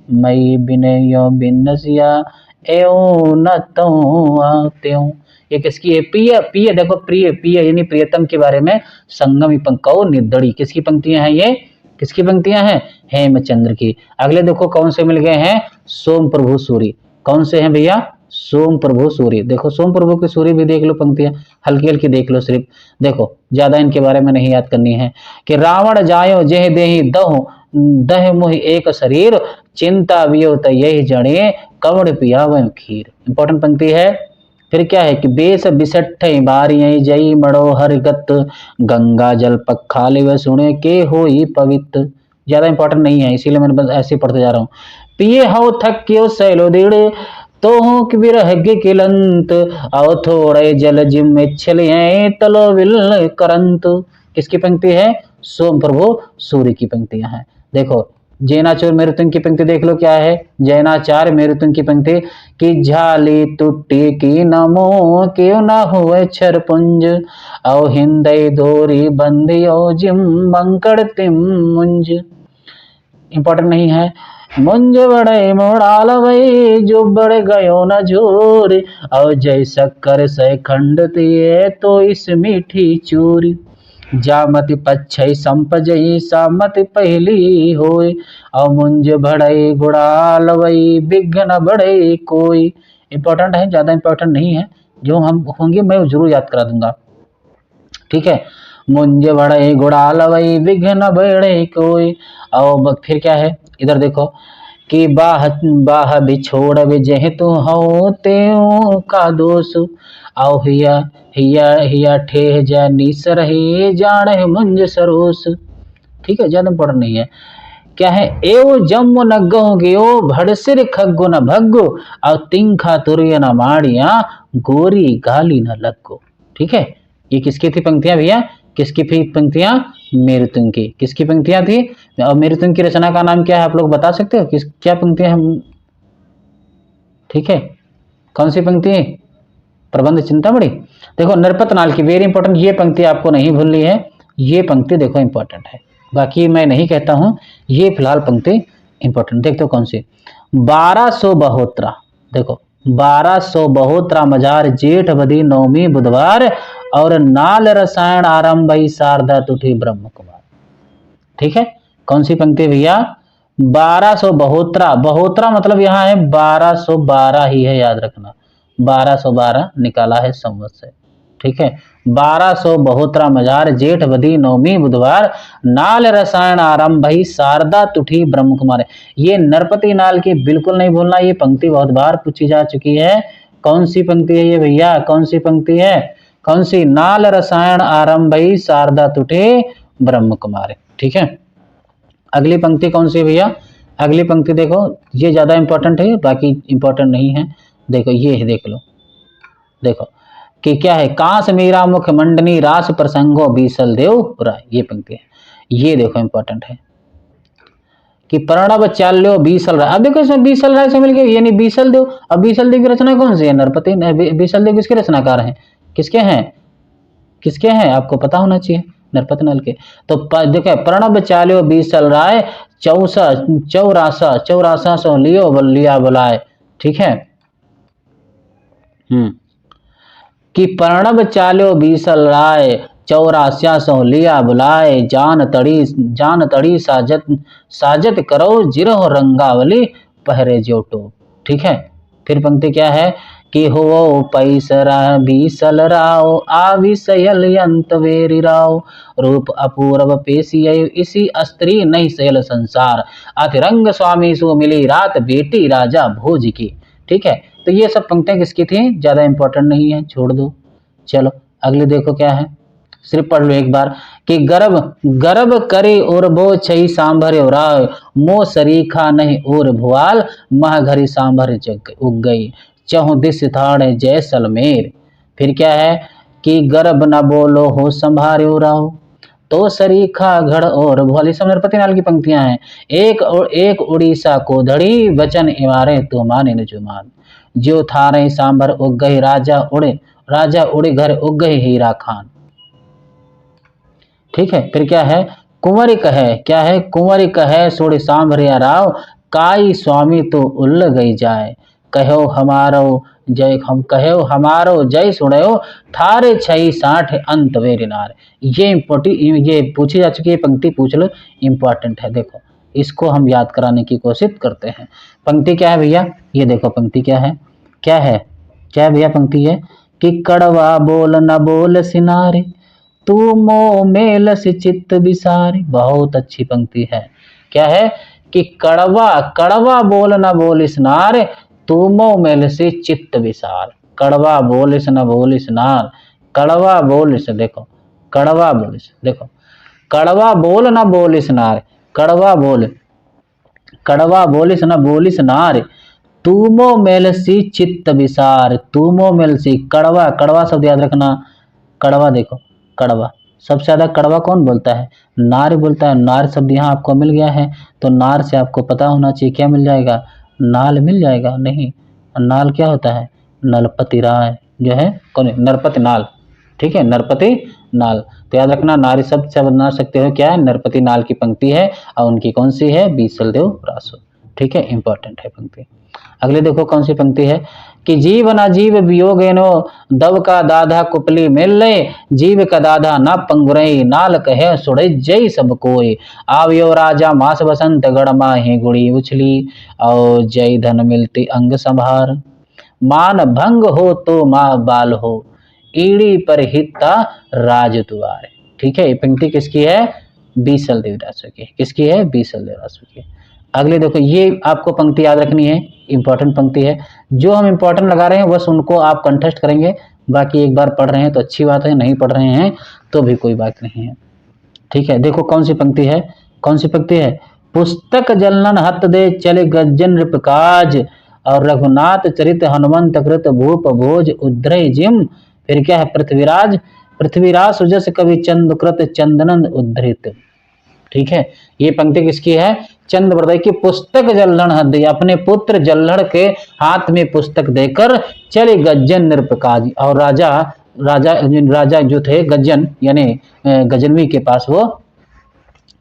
मई बिनयो बिनसिया एओ न तो त्यों। ये किसकी है, पिय, पिय देखो प्रिय, पिय यानी प्रियतम के बारे में, संगम पंको निदड़ी, किसकी पंक्तियां हैं ये, किसकी पंक्तियां हैं, हेमचंद्र की। अगले देखो कौन से मिल गए हैं, सोम प्रभु सूरी, कौन से हैं भैया, सोम प्रभु सूरी। देखो सोम प्रभु की सूरी भी देख लो, पंक्तियां हल्की हल्की देख लो सिर्फ, देखो ज्यादा इनके बारे में नहीं याद करनी है कि रावण जायो जेह देही दह दह मोहि एक शरीर चिंता वियो त यही जड़े कवड़ पिया वह खीर। इंपॉर्टेंट पंक्ति है। फिर क्या है कि बेस बिसठ बारी जई मड़ो हरगत गंगा जल पखा ले व सुने के हो पवित्र। ज्यादा इंपॉर्टेंट नहीं है इसीलिए मैं बस ऐसे पढ़ते जा रहा हूँ। पिए हो थक क्यों सैलो दिड़े तो हो कि विरह किलंत आओ थोड़े जल जिम छले तलो विल करंत। किसकी पंक्ति है, सोम प्रभु सूर्य की पंक्तियां हैं। देखो जैनाचार्य मेरुतुंग की पंक्ति देख लो क्या है, जैनाचार्य मेरुतुंग की पंक्ति कि झाली टूटी की नमो क्यों ना हुए छरपुंज औ हिंदई धोरी बंदियो जिम मंकड़ तिम मुंज। इंपॉर्टेंट नहीं है। मुंज बड़े मोड़ाल वही जो बड़े गयो न जोर और जय शक्कर से खंड तिये तो इस मीठी चूरी जामति पच्छई संपजई सामति पहली होय और मुंज भड़ई गुड़ाल वही विघ्न बड़े कोई। इंपॉर्टेंट है, ज्यादा इंपॉर्टेंट नहीं है, जो हम होंगे मैं जरूर याद करा दूंगा। ठीक है, मुंज बड़े गुड़ाल वही विघ्न बड़े कोई। और फिर क्या है इधर देखो कि बाह बाह बिछोड़ विजह तू हो त्यों का दोष आओ हिया हिया हिया ठेह जा नीस रही जाने मुंज सरोस। ठीक है, ज्यादा इंपॉर्टेंट नहीं है। क्या है, एव जम्मो न गो भड़सिर खग्गो न भग्गो और तिंखा तुरिय न माड़िया गोरी गाली न लगो। ठीक है, ये किसकी थी पंक्तियां भैया, किसकी थी पंक्तियां? मेरुतुंग की। किसकी पंक्तियां थी? और मेरुतुंग की रचना का नाम क्या है, आप लोग बता सकते हो? किस क्या पंक्तियां हम, ठीक है, कौन सी पंक्ति? प्रबंध चिंतामणि। देखो नरपत नाल की, वेरी इंपॉर्टेंट, ये पंक्ति आपको नहीं भूलनी है, ये पंक्ति देखो इंपॉर्टेंट है, बाकी मैं नहीं कहता हूं, ये फिलहाल पंक्ति इंपॉर्टेंट। देखते हो कौन सी? 1200 बहोत्रा, देखो 1200 बहोत्रा मझार जेठ बदी नवमी बुधवार और नाल रसायन आरंभ शारदा तुठी ब्रह्म कुमार। ठीक है, कौन सी पंक्ति भैया? 1200 बहोत्रा, बहोत्रा मतलब यहाँ है 1212 ही है, याद रखना, 1212 निकाला है संवत से। ठीक है, 1200 बहोत्रा मजार जेठ बदी नवमी बुधवार नाल रसायन आरंभ भई शारदा तुठी ब्रह्म कुमार। ये नरपति नाल की बिल्कुल नहीं भूलना, ये पंक्ति बहुत बार पूछी जा चुकी है। कौन सी पंक्ति है ये भैया? कौन सी पंक्ति है? कौन सी? नाल रसायन आरंभ भई शारदा तुठी ब्रह्म कुमार। ठीक है, अगली पंक्ति कौन सी भैया? अगली पंक्ति देखो, ये ज्यादा इंपॉर्टेंट है, बाकी इंपॉर्टेंट नहीं है। देखो ये है, देख लो, देखो कि क्या है? कांस मीरा मुख मंडनी रास प्रसंगो बीसल देव राय, ये पंक्ति है, ये देखो इंपॉर्टेंट है कि प्रणव चाल्यो बीसल राय। अब देखो इसमें बीसल राय से मिल गया, यानी बीसल देव। अब बीसल देव की रचना कौन सी है? नरपति। बीसल देव किसके रचनाकार हैं? किसके हैं? किसके हैं? आपको पता होना चाहिए, नरपत नल के। तो देखो प्रणव चाल्यो बीसल राय चौरासा सो लियो लिया बुलाए। ठीक है, कि प्रणव चाल्यो बीसल राय चौरास्या सो लिया बुलाए जान तड़ी साजत करो जिरह रंगावली पहरे जोटो। ठीक है, फिर पंक्ति क्या है? कि हो पैसरा बीसल राव आविसयल यंत वेरी राव रूप अपूर्व पेशी इसी स्त्री नहीं सयल संसार अतिरंग स्वामी सो मिली रात बेटी राजा भोज की। ठीक है, तो ये सब पंक्तियां किसकी थी? ज्यादा इंपॉर्टेंट नहीं है, छोड़ दो। चलो अगले देखो क्या है, सिर्फ पढ़ लो एक बार कि गर्भ गर्भ करे और बो छई सांभर राय मो सरीखा नहीं और भुआल मह घरी सांभर जग उग गई चहु दिस थाड़ जैसलमेर। फिर क्या है? कि गर्भ न बोलो हो संभार्यो राव तो सरीखा घड़ और भुआल। सब नरपति नाल की पंक्तियां हैं। एक उड़ीसा को धड़ी वचन इमारे तो माने न जुमान जो थारे सांभर उग गई राजा उड़े घर उग गई हीरा खान। ठीक है, फिर क्या है? कुंवरी कहे, क्या है? कुंवरी कहे सोड़ी सांभरिया राव काई स्वामी तो उल्ल गई जाए कहो हमारो जय हम कहो हमारो जय सुनो थारे छई साठ अंत वेरी नार। ये पूछी जा चुकी है पंक्ति, पूछ लो, इंपॉर्टेंट है। देखो इसको हम याद कराने की कोशिश करते हैं। पंक्ति क्या है भैया? ये देखो पंक्ति क्या है, क्या है, क्या है भैया? पंक्ति है कि कड़वा बोल न बोल सिनारे तू मो मेल से चित्त विसारे। बहुत अच्छी पंक्ति है। क्या है? कि कड़वा कड़वा बोल न बोल स्नार तू मो मेल से चित्त विसार। कड़वा बोल न बोल स्नार, कड़वा बोल से, देखो कड़वा बोल से, देखो कड़वा बोल न बोल स्नार, कड़वा बोल न बोल स्नार तूमो मेल सी चित्त विसार। तूमो मेल सी, कड़वा, कड़वा शब्द याद रखना, कड़वा, देखो कड़वा, सबसे ज्यादा कड़वा कौन बोलता है? नार बोलता है। नार शब्द यहाँ आपको मिल गया है, तो नार से आपको पता होना चाहिए क्या मिल जाएगा? नाल मिल जाएगा। नहीं, नाल क्या होता है? नलपति राय जो है कौन? नरपति नाल। ठीक है, नरपति नाल, तो याद रखना नारी शब्द से बना सकते हो क्या है? नरपति नाल की पंक्ति है, और उनकी कौन सी है? बीसल देव रासो। ठीक है, इंपॉर्टेंट है पंक्ति। अगले देखो कौन सी पंक्ति है कि जीव न जीव वियोग एनो दव का दाधा कुपली मिल ले जीव का दाधा न पंगुरई नाल कहे सुड़े जय सब कोई आवयो राजा मास बसंत गड़मा ही गुड़ी उछली और जय धन मिलती अंग संभार मान भंग हो तो माँ बाल हो ईड़ी पर हिता राज दुआरे। ठीक है, ये पंक्ति किसकी है? बीसल देवदासु की। किसकी है? बीसल देवदासु की। अगले देखो, ये आपको पंक्ति याद रखनी है, इंपॉर्टेंट पंक्ति है। जो हम इंपॉर्टेंट लगा रहे हैं बस उनको आप कंटेस्ट करेंगे, बाकी एक बार पढ़ रहे हैं तो अच्छी बात है, नहीं पढ़ रहे हैं तो भी कोई बात नहीं है। ठीक है, देखो कौन सी पंक्ति है, कौन सी पंक्ति है? पुस्तक जलनन हत दे चले गज्जन नृपकाज और रघुनाथ चरित हनुमंत कृत भूप भोज उद्रय जिम। फिर क्या है? पृथ्वीराज पृथ्वीराज सुजस कवि चंद्रकृत चंदनन उद्धृत। ठीक है, ये पंक्ति किसकी है? चंद्रवरदाई की। पुस्तक जल्लड़ हद, अपने पुत्र जल्लड़ के हाथ में पुस्तक देकर चले गज्जन नृपकाज। और राजा राजा राजा जो थे गज्जन यानी गजनवी के पास, वो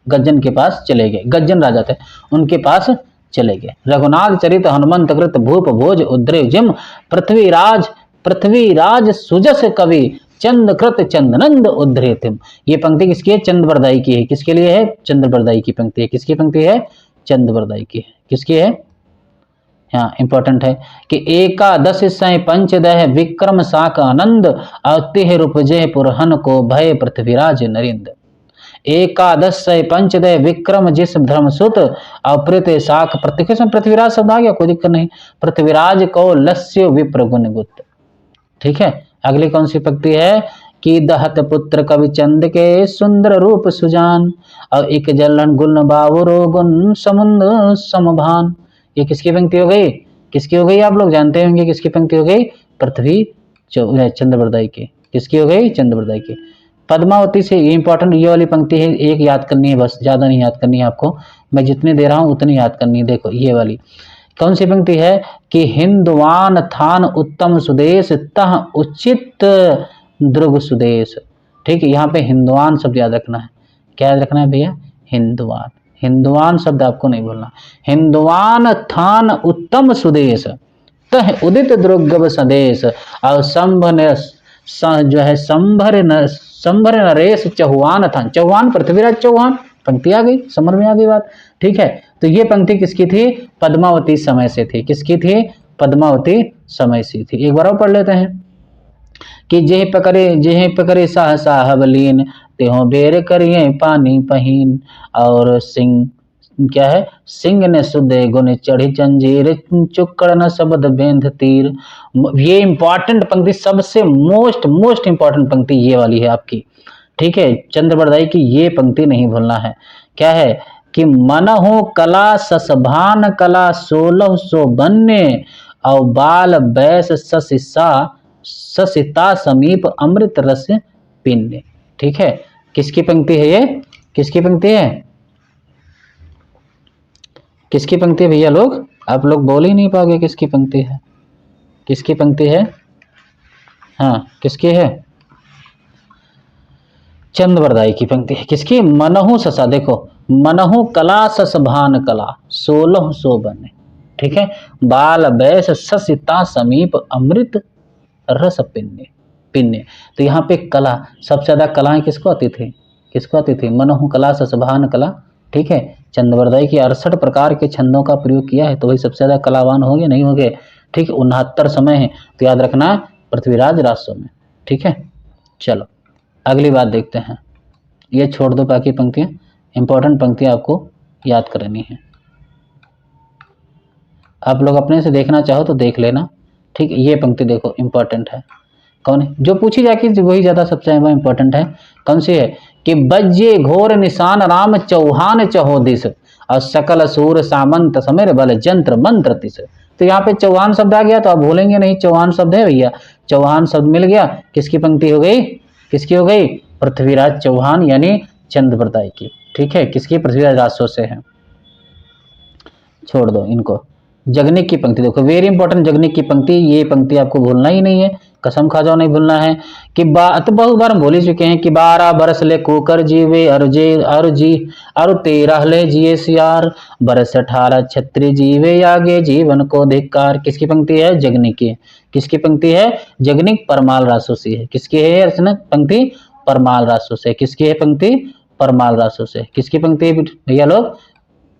गज्जन के पास चले गए, गज्जन राजा थे उनके पास चले गए। रघुनाथ चरित हनुमंत कृत भूप भोज उद्रेव जिम, पृथ्वीराज सुजस कवि चंद्रकृत चंदनंद उद्धृतिम। ये पंक्ति किसकी है? चंद्रवरदाई की है। किसके लिए है? चंद्रवरदाई की पंक्ति है। किसकी पंक्ति है? चंद्रवरदाई की है। किसकी है? हाँ, इंपॉर्टेंट है कि एकादश सै पंचदह विक्रम साक आनंद अतिह रूपजय पुरहन को भय पृथ्वीराज नरिंद। एकादश सै पंचदय विक्रम जिस धर्मसुत अप्रित साख, पृथ्वीराज शब्द आ गया, कोई दिक्कत नहीं। पृथ्वीराज को लस्य विप्र गुण गुत। ठीक है, अगली कौन सी पंक्ति है? कि दहत पुत्र कवि चंद के सुंदर रूप सुजान, और एक जलन गुण बावरो गुण समुद्र समभान। ये किसकी पंक्ति हो गई? किसकी हो गई? आप लोग जानते होंगे किसकी पंक्ति हो गई? पृथ्वी चंद्रवरदाई की। किसकी हो गई? चंद्रवरदाई की। पद्मावती से ये इंपॉर्टेंट, ये वाली पंक्ति है, एक याद करनी है बस, ज्यादा नहीं याद करनी है आपको, मैं जितने दे रहा हूं उतनी याद करनी है। देखो ये वाली कौन सी पंक्ति है? कि हिंदवान थान उत्तम सुदेश तह उचित द्रुग सुदेश। ठीक है, यहाँ पे हिंदवान शब्द याद रखना है। क्या याद रखना है भैया? हिंदवान। हिंदवान शब्द आपको नहीं बोलना। हिंदवान थान उत्तम सुदेश तह उदित द्रुगव सदेश, और जो है संभर नरेश चौहान था। चौहान पृथ्वीराज चौहान, पंक्ति आ गई, समझ में आ गई बात। ठीक है, तो ये पंक्ति किसकी थी? पद्मावती समय से थी। किसकी थी? पद्मावती समय से थी। एक बार और पढ़ लेते हैं कि जेह पकड़े सहसा हवलीन, तेहो बेर करिए पानी पहीन, और सिंह क्या है? सिंह ने सुदे गुण चढ़ी जंजीर, चुक्कड़ न शब्द बेंध तीर। ये इंपॉर्टेंट पंक्ति, सबसे मोस्ट इंपॉर्टेंट पंक्ति ये वाली है आपकी। ठीक है, चंद्रवरदाई की ये पंक्ति नहीं भूलना है। क्या है? कि मनहु कला ससभान कला 1600 बन्ने, और बाल बैस ससिता समीप अमृत रस पिन्ने। ठीक है, किसकी पंक्ति है ये? किसकी पंक्ति है? किसकी पंक्ति है भैया? लोग आप लोग बोल ही नहीं पाओगे किसकी पंक्ति है। किसकी पंक्ति है? हाँ, किसकी है? चंद्रवरदाई की पंक्ति है। किसकी? मनहु ससा, देखो मनहु कला ससभान कला 1600 बने। ठीक है, बाल बैस ससिता समीप अमृत रस पिन्ने पिन्ने। तो यहाँ पे कला, सबसे ज्यादा कलाएं किसको आती थी? किसको आती थी? मनहु कला ससभान कला। ठीक है, चंद्रवरदाई की 68 प्रकार के छंदों का प्रयोग किया है, तो वही सबसे ज्यादा कलावान हो गए, नहीं हो गए? ठीक है, 69 समय है, तो याद रखना पृथ्वीराज राजस्व में। ठीक है, चलो अगली बात देखते हैं। ये छोड़ दो बाकी पंक्तियां, इंपॉर्टेंट पंक्तियां आपको याद करनी है। आप लोग अपने से देखना चाहो तो देख लेना। ठीक है, ये पंक्ति देखो इंपॉर्टेंट है। कौन है? जो पूछी जाती है वही ज्यादा सबसे इंपॉर्टेंट है। कौन सी है? कि बज्जे घोर निशान राम चौहान चहोदिस, और सकल सूर सामंत समेर बल जंत्र मंत्र तिस। तो यहाँ पे चौहान शब्द आ गया तो आप भूलेंगे नहीं, चौहान शब्द है भैया, चौहान शब्द मिल गया। किसकी पंक्ति हो गई? किसकी हो गई? पृथ्वीराज चौहान यानी चंद्रवरदाई की। ठीक है, किसकी? पृथ्वीराज राजस्व से है। छोड़ दो इनको। जगनिक की पंक्ति देखो, वेरी इंपॉर्टेंट जगनिक की पंक्ति, ये पंक्ति आपको भूलना ही नहीं है, कसम खा जाओ नहीं भूलना है। कि बात बहुत बार बोल ही चुके हैं कि 12 बरस ले कुकर जीवे अरु 13 ले जिए सियार, बरस 18 छत्री जीवे आगे जीवन को धिक्कार। किसकी पंक्ति है? जगनिक की। किसकी पंक्ति है? जगनिक परमाल रासो से है। किसकी है अर्चना पंक्ति? परमाल रासो से। किसकी है पंक्ति? परमाल रासो से। किसकी पंक्ति है भैया लोग?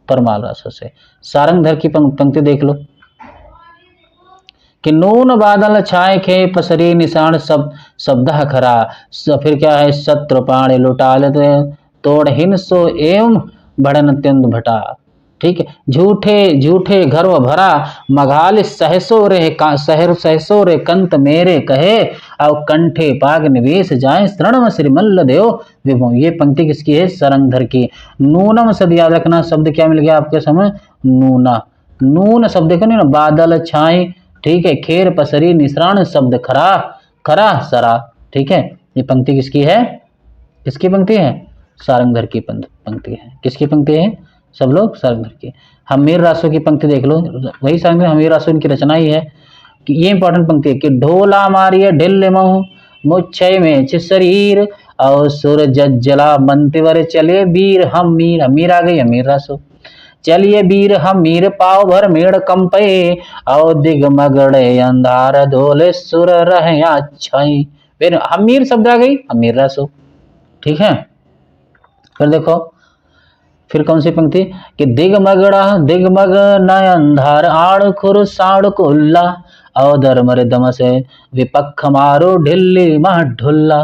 परमाल रासो से। सारंगधर की पंक्ति देख लो कि नून बादल छाए खे पसरी निशान सब शब्द खरा, फिर क्या है? शत्रु पाणे लुटाल तोड़ हिंसो एवं बढ़न त्यंद भटा। ठीक है, झूठे गर्व भरा मघाल सहसो रे कंत मेरे कहे, और कंठे पाग निवेश जाए शरण श्रीमल्ल देव विभो। ये पंक्ति किसकी है? सारंगधर की। नूनम शब्द याद रखना, शब्द क्या मिल गया आपके समय? नूना। नून शब्द देखो नहीं ना, बादल छाए, ठीक है, खेर पसरी निसरान शब्द खरा सरा। ठीक है, ये पंक्ति किसकी है? किसकी पंक्ति है? सारंगधर की पंक्ति है। किसकी पंक्ति है? सब लोग सारंगधर की। हमीर रासो की पंक्ति देख लो, वही सारंगधर हमीर रासो इनकी रचना ही है। कि ये इंपॉर्टेंट पंक्ति है कि ढोला मारिय ढिल महु मुच्छय में शरीर और सुर जज्जला मंतिवर चले वीर हमीर। हमीर आ गई हमीर रासो। चलिए वीर हमीर पाव भर मेड़ कंपे और दिगमगड़े अंधार धोले सुर रहे अच्छाई। फिर हमीर शब्द आ गई हमीर रासो। ठीक है, फिर देखो फिर कौन सी पंक्ति कि दिगमगड़ा दिगमग नय अंधार आड़ खुर साड़ कुल्ला और धर्मर दम से विपक्ष मारो ढिल्ली मह ढुल्ला।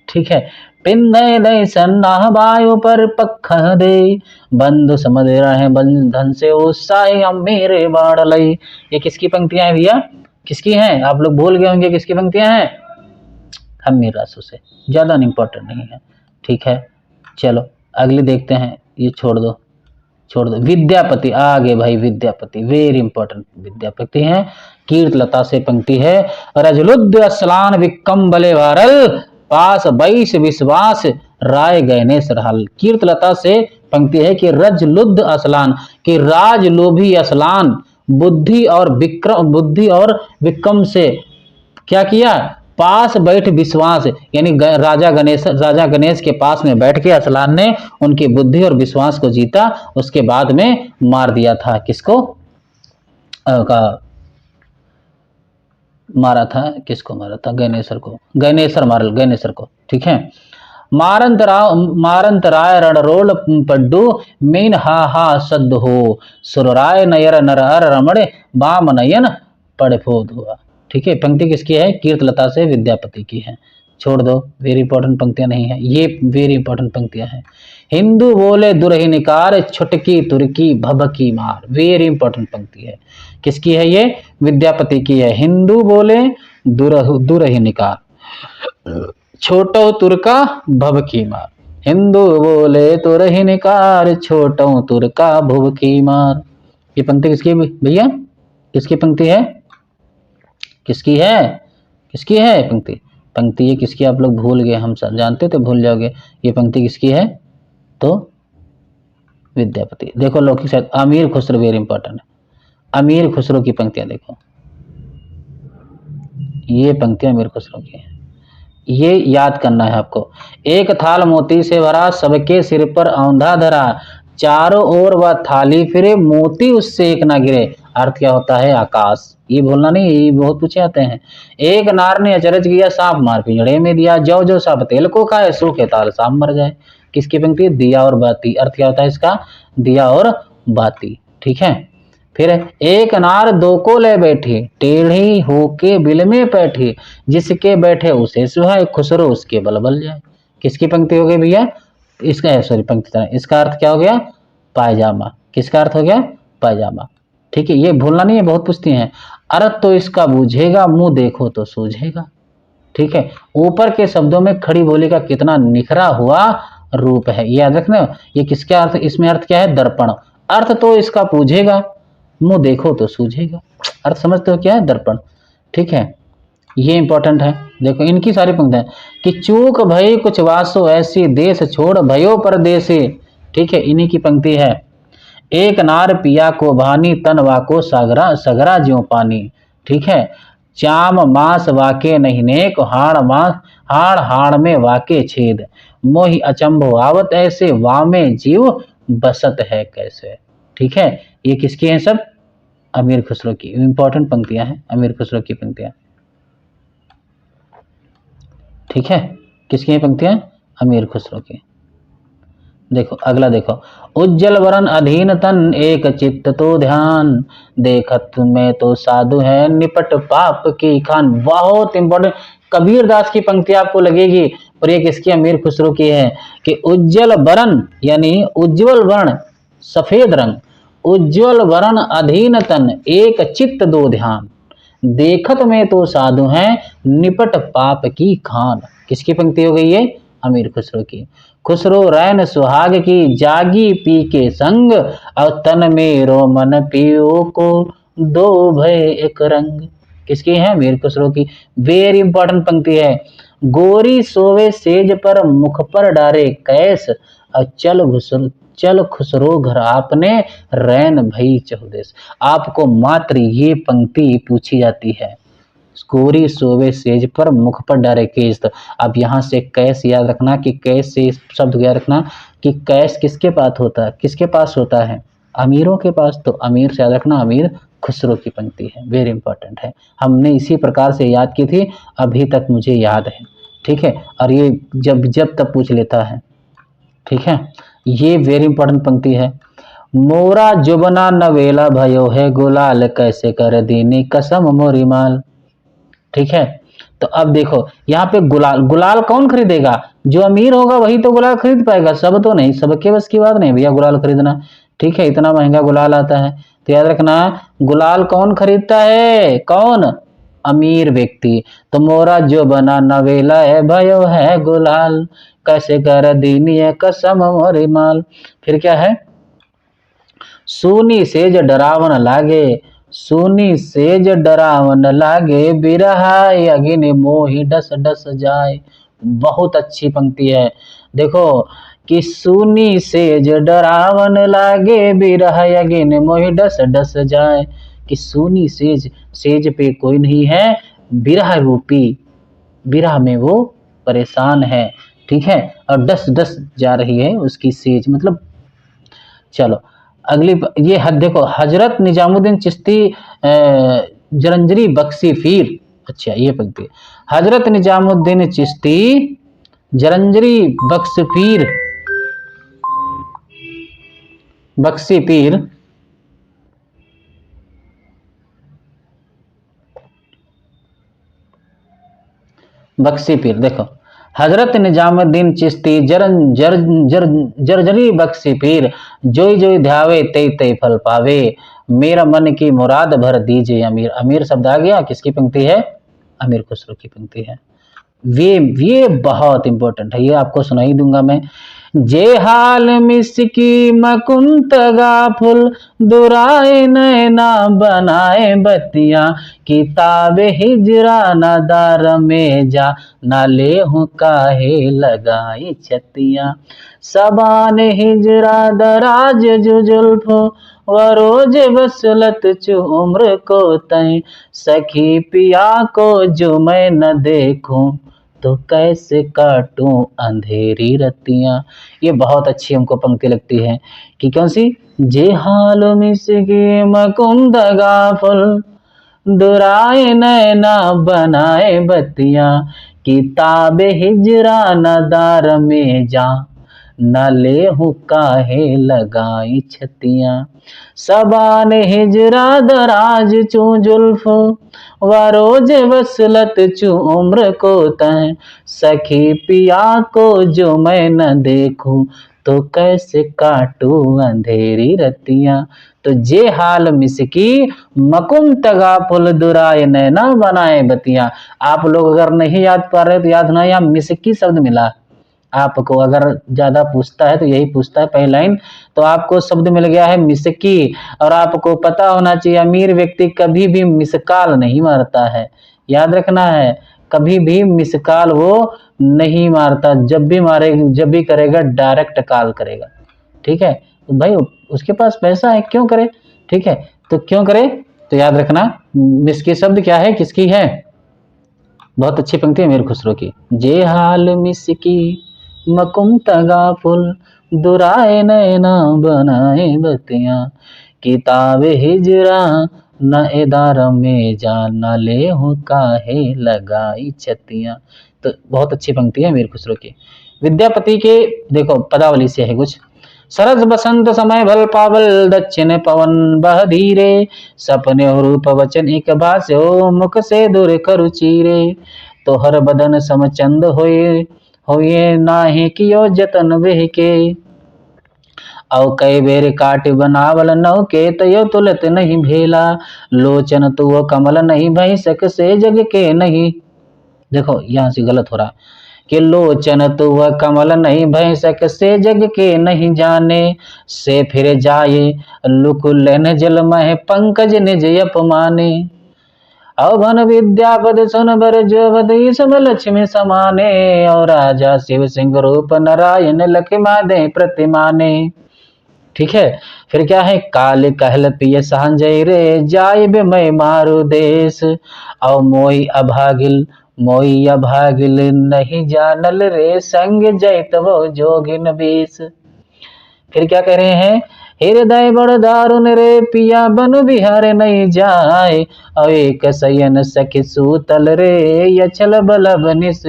ठीक है, पिंदे दे सन्नाह वायु पर पख दे बंधु समझ रहे बंधन से उत्साही हम मेरे बाड़ लई। ये किसकी पंक्तियां हैं भैया? किसकी हैं? आप लोग भूल गए होंगे किसकी पंक्तियां हैं? हमीर रासो से, ज्यादा इंपॉर्टेंट नहीं है। ठीक है, चलो अगली देखते हैं। ये छोड़ दो छोड़ दो। विद्यापति आगे भाई, विद्यापति वेरी इंपॉर्टेंट विद्यापति हैं। कीर्तलता से पंक्ति है रजलुद्ध अस्लान विकम्बले भारल पास बैस विश्वास राय गयने सरहल। कीर्तलता से पंक्ति है कि रजलुद्ध असलान कि राजलोभी असलान बुद्धि और विक्रम से क्या किया? पास बैठ विश्वास, यानी राजा गणेश के पास में बैठ के असलान ने उनकी बुद्धि और विश्वास को जीता। उसके बाद में मार दिया था। किसको मारा था? किसको मारा था? गणेशर को। गणेशर को। ठीक है, मारंतराय रणरोल पड्डू मीन हा हा सद हो सुरराय नयर नरहर रमण बाम नयन पड़फोद हुआ। ठीक है, पंक्ति किसकी है? कीर्तलता से विद्यापति की है। छोड़ दो, वेरी इंपॉर्टेंट पंक्तियां नहीं है। ये वेरी इंपॉर्टेंट पंक्तियां हैं। हिंदू बोले दुरहिनिकार छुटकी तुर्की भभकी मार। वेरी इंपॉर्टेंट पंक्ति है। किसकी है ये? विद्यापति की है। हिंदू बोले दुरहिनिकार छोटो तुर्का भभकी मार। हिंदू बोले तुरहिनिकार छोटो तुर्का भभकी मार। ये पंक्ति किसकी है भैया? किसकी पंक्ति है? किसकी है? किसकी है पंक्ति ये किसकी? आप लोग भूल गए, हम सब जानते थे भूल जाओगे। ये पंक्ति किसकी है? तो विद्यापति। देखो लौकिक शायद अमीर खुसरो वेरी इंपॉर्टेंट है। अमीर खुसरो की पंक्तियां देखो, ये पंक्तियां अमीर खुसरो की है। ये याद करना है आपको। एक थाल मोती से भरा सबके सिर पर औंधा धरा चारों ओर वह थाली फिरे मोती उससे एक ना गिरे। अर्थ क्या होता है? आकाश। ये भूलना नहीं, ये बहुत पूछे आते हैं। एक नार ने अचरज किया सांप मार पिंजड़े में दिया जो जो सब तेल को खाए सूखे ताल सांप मर जाए। किसकी पंक्ति? दिया और बाती। अर्थ क्या होता है इसका? दिया और बाती। ठीक है, फिर एक नार दो को ले बैठी टेढ़ी होके बिल में बैठी जिसके बैठे उसे सुहाए खुसरो उसके बल जाए। किसकी पंक्ति हो गई भैया? इसका सॉरी पंक्ति, इसका अर्थ क्या हो गया? पायजामा। किसका अर्थ हो गया? पायजामा। ठीक है, ये भूलना नहीं है, बहुत पूछती हैं। अर्थ तो इसका बूझेगा मुंह देखो तो सूझेगा। ठीक है, ऊपर के शब्दों में खड़ी बोली का कितना निखरा हुआ रूप है, ये याद रखना। ये किसका अर्थ? इसमें अर्थ क्या है? दर्पण। अर्थ तो इसका पूझेगा मुंह देखो तो सूझेगा। अर्थ समझते हो क्या है? दर्पण। ठीक है, ये इंपॉर्टेंट है। देखो इनकी सारी पंक्तियां कि चूक भई कुछ वासो ऐसी देश छोड़ भयो परदेसी। ठीक है, इन्हीं की पंक्ति है। एक नार पिया को भानी तन वाको सागरा सगरा ज्यों पानी। ठीक है, चाम मास वाके नहीं नेक हाड़ हाड़ में वाके छेद मोहि अचंभो आवत ऐसे वामे जीव बसत है कैसे। ठीक है, ये किसकी हैं? सब अमीर खुसरो की। इंपॉर्टेंट पंक्तियां हैं अमीर खुसरो की पंक्तियां। ठीक है, किसकी हैं पंक्तियां? अमीर खुसरो की। देखो अगला देखो, उज्जवल वरन अधीन तन एक चित्त तो ध्यान देखत में तो साधु है निपट पाप की खान। बहुत इंपॉर्टेंट कबीरदास की पंक्ति आपको लगेगी, और ये किसकी? अमीर खुसरो की है कि उज्जवल वरण यानी उज्जवल वर्ण सफेद रंग, उज्जवल वरण अधीन तन एक चित्त दो ध्यान देखत में तो साधु है निपट पाप की खान। किसकी पंक्ति हो गई ये? अमीर खुसरो की। खुसरो रैन सुहाग की जागी पी के संग और तन मेरो मन पियो को दो भय एक रंग। किसकी है? अमीर खुसरो की। वेरी इंपॉर्टेंट पंक्ति है। गोरी सोवे सेज पर मुख पर डारे कैस, और चल खुसरो घर आपने, रैन भई चहुदेस। आपको मात्र ये पंक्ति पूछी जाती है, गोरी सोवे सेज पर मुख पर डारे केस। तो अब यहाँ से कैस याद रखना कि कैस से शब्द याद रखना कि कैस किसके पास होता है, अमीरों के पास। तो अमीर से याद रखना, अमीर खुसरो की पंक्ति है, वेरी इंपॉर्टेंट है। हमने इसी प्रकार से याद की थी, अभी तक मुझे याद है, ठीक है। और ये जब तब पूछ लेता है, ठीक है। ये वेरी इंपॉर्टेंट पंक्ति है। मोरा जुबना नवेला भयो है गुलाल, कैसे कर दीनी कसम मोरी माल, ठीक है। तो अब देखो यहाँ पे गुलाल कौन खरीदेगा, जो अमीर होगा वही तो गुलाल खरीद पाएगा, सब तो नहीं, सबके बस की बात नहीं भैया गुलाल खरीदना, ठीक है। इतना महंगा गुलाल आता है, तो याद रखना गुलाल कौन खरीदता है, कौन, अमीर व्यक्ति। तो मोरा जो बना नवेला है भयो है गुलाल, कैसे कर दीनी है कसम मोरी माल। फिर क्या है, सूनी सेज डरावन लागे, सूनी सेज डरावन लागे, बिरहा अगिन मोहि डस डस जाए। बहुत अच्छी पंक्ति है, देखो कि सूनी सेज डरावन लागे, बिरहा अगिन मोहि डस डस जाए। कि सूनी सेज, सेज पे कोई नहीं है, बिरह रूपी, बिरह में वो परेशान है, ठीक है। और डस डस जा रही है उसकी सेज, मतलब चलो अगली ये देखो, हजरत निजामुद्दीन चिश्ती जरंजरी बख्शी फीर, अच्छा ये पंक्ति, हजरत निजामुद्दीन चिश्ती जरंजरी बख्शी पीर देखो, हजरत निजामुद्दीन चिश्ती जरजरी बख्शी पीर, जोई जोई ध्यावे तई तई फल पावे, मेरा मन की मुराद भर दीजिए अमीर। अमीर शब्द आ गया, किसकी पंक्ति है, अमीर खुसरो की पंक्ति है। ये बहुत इंपॉर्टेंट है, ये आपको सुनाई दूंगा मैं। जे हाल मिसकी मकुंत गाफुल, दुराए नैना बनाए बतिया, किताब हिजरा नादार में जा, नाले हूँ काहे लगाई छतिया, सबान हिजरा दराज जुजुल्फो, वरोज वसलत चु उम्र को तय, सखी पिया को जो मैं न देखूं, तो कैसे काटूं अंधेरी रतियां। ये बहुत अच्छी हमको पंक्ति लगती है कि कौन सी, जे हाल मिसकी मकुंद गाफुल, दुराए नैना बनाए बतिया, किताब हिजरा नदार में जा, न ले हूँ काहे लगाई छतियां, सबान हिजरा दराज चू जुल्फो, वरोज वसलत चू उम्र को तय, सखी पिया को जो मैं न देखूं, तो कैसे काटूं अंधेरी रतियां। तो जे हाल मिसकी मकुम तगा फुल, दुराए नैना बनाए बतियां। आप लोग अगर नहीं याद पा रहे तो याद ना, यहाँ मिसकी शब्द मिला आपको, अगर ज्यादा पूछता है तो यही पूछता है पहली लाइन, तो आपको शब्द मिल गया है मिसकी। और आपको पता होना चाहिए अमीर व्यक्ति कभी भी मिसकाल नहीं मारता है, याद रखना है, कभी भी मिसकाल वो नहीं मारता, जब भी मारेगा, जब भी करेगा डायरेक्ट कॉल करेगा, ठीक है। तो भाई उसके पास पैसा है, क्यों करे, ठीक है, तो क्यों करे, तो याद रखना मिसकी शब्द क्या है, किसकी है, बहुत अच्छी पंक्ति है अमीर खुसरो की। जे हाल मिसकी मकुम तगा फुल, दुराए नैना बनाए बतियां, किताब हिजरा न एदार में जा, न ले हूँ काहे लगाई छतियां। तो बहुत अच्छी पंक्ति है अमीर खुसरो की। विद्यापति के देखो पदावली से है कुछ, सरस बसंत समय भल पावल, दक्षिण पवन बह धीरे, सपने रूप वचन एक भाष्यो, मुख से दूर करु चीरे, तोहर बदन समचंद होए नाहि कियो जतन वेह के, औ कई बेर काट बनावल नौ के, तयो तुलत नहीं भेला, लोचन तू कमल नहीं भई सक से जग के नहीं। देखो यहाँ से गलत हो रहा, कि लोचन तू कमल नहीं भय सक से जग के नहीं जाने, से फिर जाए लुकुलन जल मह पंकज निज अपमाने, अवभन विद्यापद सुन बर जो बदई सब लक्ष्मी समाने, और राजा शिव सिंह रूप नारायण लखमा दे प्रतिमाने। ठीक है, फिर क्या है, काल कहल पिय सांजय रे, जाय बे मैं मारू देश, और मोई अभागिल नहीं जानल रे, संग जैत वो जोगिन बेस। फिर क्या कह रहे हैं, हृदय बड़ दारुण रे, पिया बन बिहार नहीं जाए, और एक सयन सखी सूतल रे, यछल बल बनिस।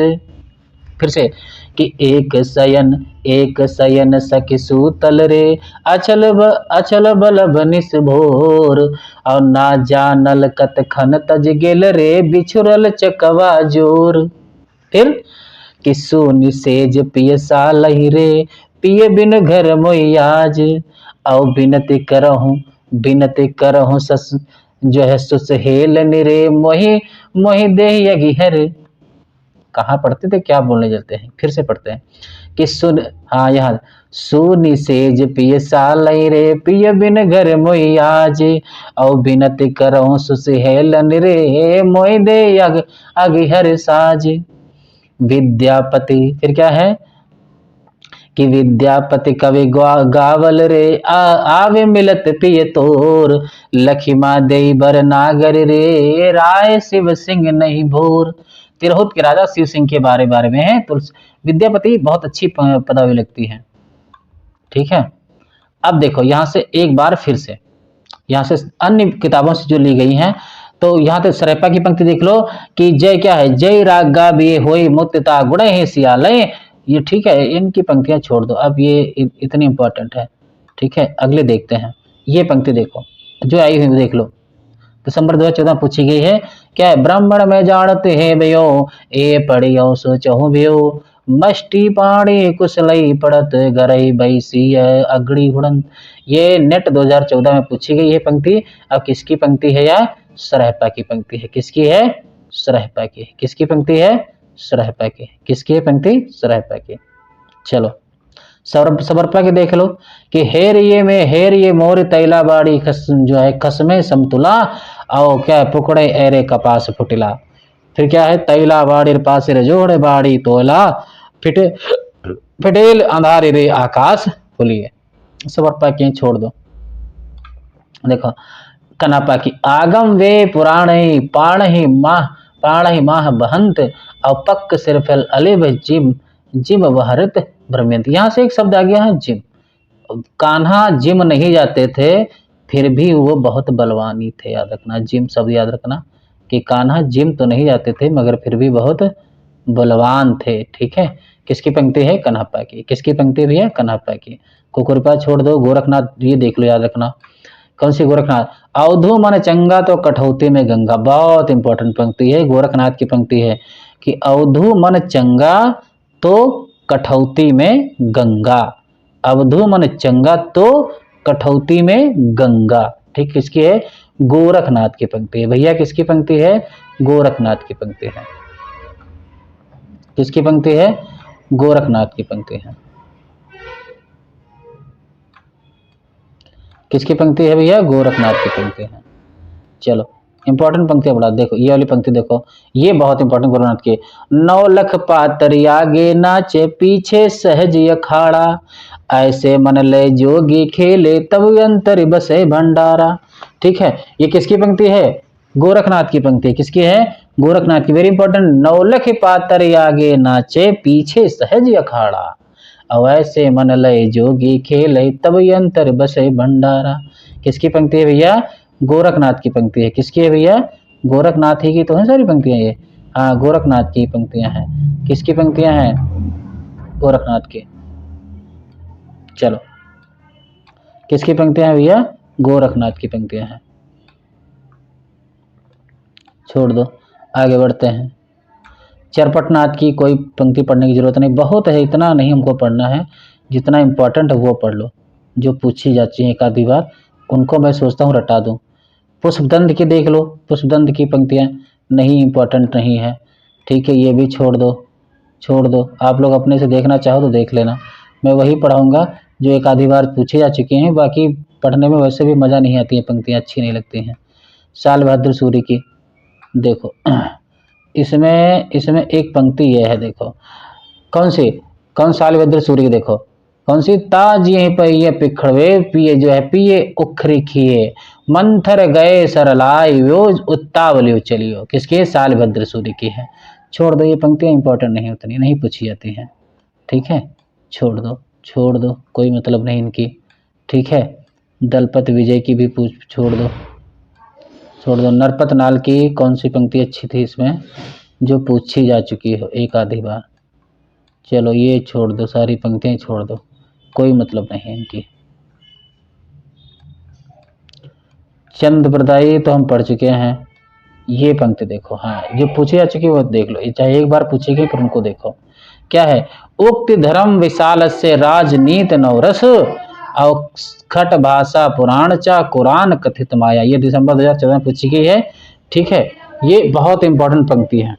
फिर से कि एक सयन सखी सूतल रे, अचल बल बनिस भोर, और ना जानल कत खन तज गेल रे, बिछुरल चकवा जोर। फिर कि सोनी सेज पिय सालहि रे, पिय बिन घर मोयाज, औ बिनती करहूँ सस जो है सुसहेल निरे, मोहि मोहि देहि अगिहर। कहाँ पढ़ते थे, क्या बोलने जाते हैं, फिर से पढ़ते हैं कि सुन, हाँ यहाँ, सुनि सेज पिय सालहि रे, पिय बिन घर मोयाज, औ बिनती करहूँ सुसहेलन रे, मोहि दे अगिहर साज। विद्यापति, फिर क्या है कि विद्यापति कवि गावल रे, आवे मिलत पिय तोर, लखिमा देई बर नागर रे, राय शिव सिंह नहीं भोर। तिरहुत के राजा शिव सिंह के बारे में है, तो विद्यापति बहुत अच्छी पदवी लगती है। ठीक है, अब देखो यहाँ से एक बार फिर से, यहाँ से अन्य किताबों से जो ली गई हैं, तो यहाँ पे सरेपा की पंक्ति देख लो कि जय क्या है, जय राग गा बिये होई मुत्ता गुण है सियालय। ये ठीक है, इनकी पंक्तियां छोड़ दो, अब ये इतनी इंपॉर्टेंट है। ठीक है, अगले देखते हैं, ये पंक्ति देखो जो आई हुई देख लो, दिसंबर 2014 पूछी गई है, क्या है, ब्राह्मण में जानते हैं भयो, ए पढ़ियो सोचहु भयो, मष्टि पाणी कुशलई पड़त गरई बैसी अगड़ी हुड़न। ये नेट 2014 में पूछी गई है पंक्ति। अब किसकी पंक्ति है, या सरहपा की पंक्ति है। किसकी है, सरहपा की। किसकी पंक्ति है, सरहपा की। किसकी है पंक्ति, सरहपा की। चलो समर्पा के देख लो कि हेर ये मोर तैला बाड़ी जो है खसमे समतुला, और क्या है, पुकड़े एरे कपास फुटिला। फिर क्या है, तैला बाड़ी पास जोड़े बाड़ी तोला, फिटेल अंधारे रे आकाश खुलिए। समर्पा के छोड़ दो। देखो कनापा की, आगम वे पुराण पाण ही माह बहंत, और पक्क सिरफल अलिब जिम जिम बहरत भ्रमियंत। यहाँ से एक शब्द आ गया है जिम। कान्हा जिम नहीं जाते थे, फिर भी वो बहुत बलवानी थे। याद रखना, जिम शब्द याद रखना कि कान्हा जिम तो नहीं जाते थे, मगर फिर भी बहुत बलवान थे। ठीक है, किसकी पंक्ति है, कन्हप्पा की। किसकी पंक्ति भी है, कन्हप्पा की। कुकुरपा छोड़ दो, गोरखनाथ ये देख लो, याद रखना। कौन सी, गोरखनाथ। अवधू मन चंगा तो कठौती में गंगा। बहुत इंपॉर्टेंट पंक्ति है, गोरखनाथ की पंक्ति है कि अवधू मन चंगा तो कठौती में गंगा। अवधू मन चंगा तो कठौती में गंगा। ठीक, किसकी है, गोरखनाथ की पंक्ति है। भैया किसकी पंक्ति है, गोरखनाथ की पंक्ति है। किसकी पंक्ति है, गोरखनाथ की पंक्ति है। किसकी पंक्ति है भैया, गोरखनाथ की पंक्ति है। चलो इंपॉर्टेंट पंक्ति बढ़ा, देखो ये वाली पंक्ति देखो, ये बहुत इंपॉर्टेंट, गोरखनाथ की। 9 लख पातरी आगे नाचे, पीछे सहज अखाड़ा, ऐसे मन ले जोगी खेले, तब अंतर बसे भंडारा। ठीक है, ये किसकी पंक्ति है, गोरखनाथ की पंक्ति। किसकी है, गोरखनाथ की। Very important. 9 लख पातरी आगे नाचे, पीछे सहज अखाड़ा, अवैसे मन लय जोगी खेले, तब अंतर बसे भंडारा। किसकी पंक्ति है भैया, गोरखनाथ की पंक्ति है। किसकी है भैया, गोरखनाथ ही की तो है सारी पंक्तियां ये। हाँ, गोरखनाथ की पंक्तियां हैं। किसकी पंक्तियां हैं, गोरखनाथ की। चलो किसकी पंक्तियां हैं भैया, गोरखनाथ की पंक्तियां हैं। छोड़ दो, आगे बढ़ते हैं। चरपटनाथ की कोई पंक्ति पढ़ने की जरूरत नहीं, बहुत है, इतना नहीं हमको पढ़ना है, जितना इंपॉर्टेंट है वो पढ़ लो। जो पूछी जाती है एक आधी बार, उनको मैं सोचता हूँ रटा दूँ। पुष्पदंत की देख लो, पुष्पदंत की पंक्तियाँ नहीं, इंपॉर्टेंट नहीं है। ठीक है, ये भी छोड़ दो। आप लोग अपने से देखना चाहो तो देख लेना, मैं वही पढ़ाऊँगा जो एक आधी बार पूछे जा चुके हैं। बाकी पढ़ने में वैसे भी मज़ा नहीं आती है, पंक्तियाँ अच्छी नहीं लगती हैं। शाल बहादुर सूरी की देखो इसमें इसमें एक पंक्ति ये है, देखो कौन सी, कौन सालिभद्र सूर्य की, देखो कौन सी, ताज यहीं पर ये पिखड़वे पिए जो है पिए उखरी खिए मंथर गए सरलाई योज उत्तावलियो चलियो, किसकी है, सालिभद्र सूर्य की है। छोड़ दो, ये पंक्तियां इंपॉर्टेंट नहीं, उतनी नहीं पूछी जाती हैं, ठीक है, छोड़ दो छोड़ दो, कोई मतलब नहीं इनकी, ठीक है। दलपत विजय की भी पूछ छोड़ दो, छोड़ दो। नरपत नाल की कौन सी पंक्ति अच्छी थी इसमें जो पूछी जा चुकी हो एक आधी बार, चलो ये छोड़ दो, सारी पंक्तियां छोड़ दो, कोई मतलब नहीं है इनकी। चंद प्रदायी तो हम पढ़ चुके हैं, ये पंक्ति देखो, हाँ जो पूछी जा चुकी वो देख लो, चाहे एक बार पूछी गई पर उनको देखो। क्या है, उक्त धर्म विशाल से राजनीत नवरस और खट भाषा पुराण चा कुरान कथित माया, ये दिसंबर 2014 में पूछी गई है, ठीक है। ये बहुत इंपॉर्टेंट पंक्ति है,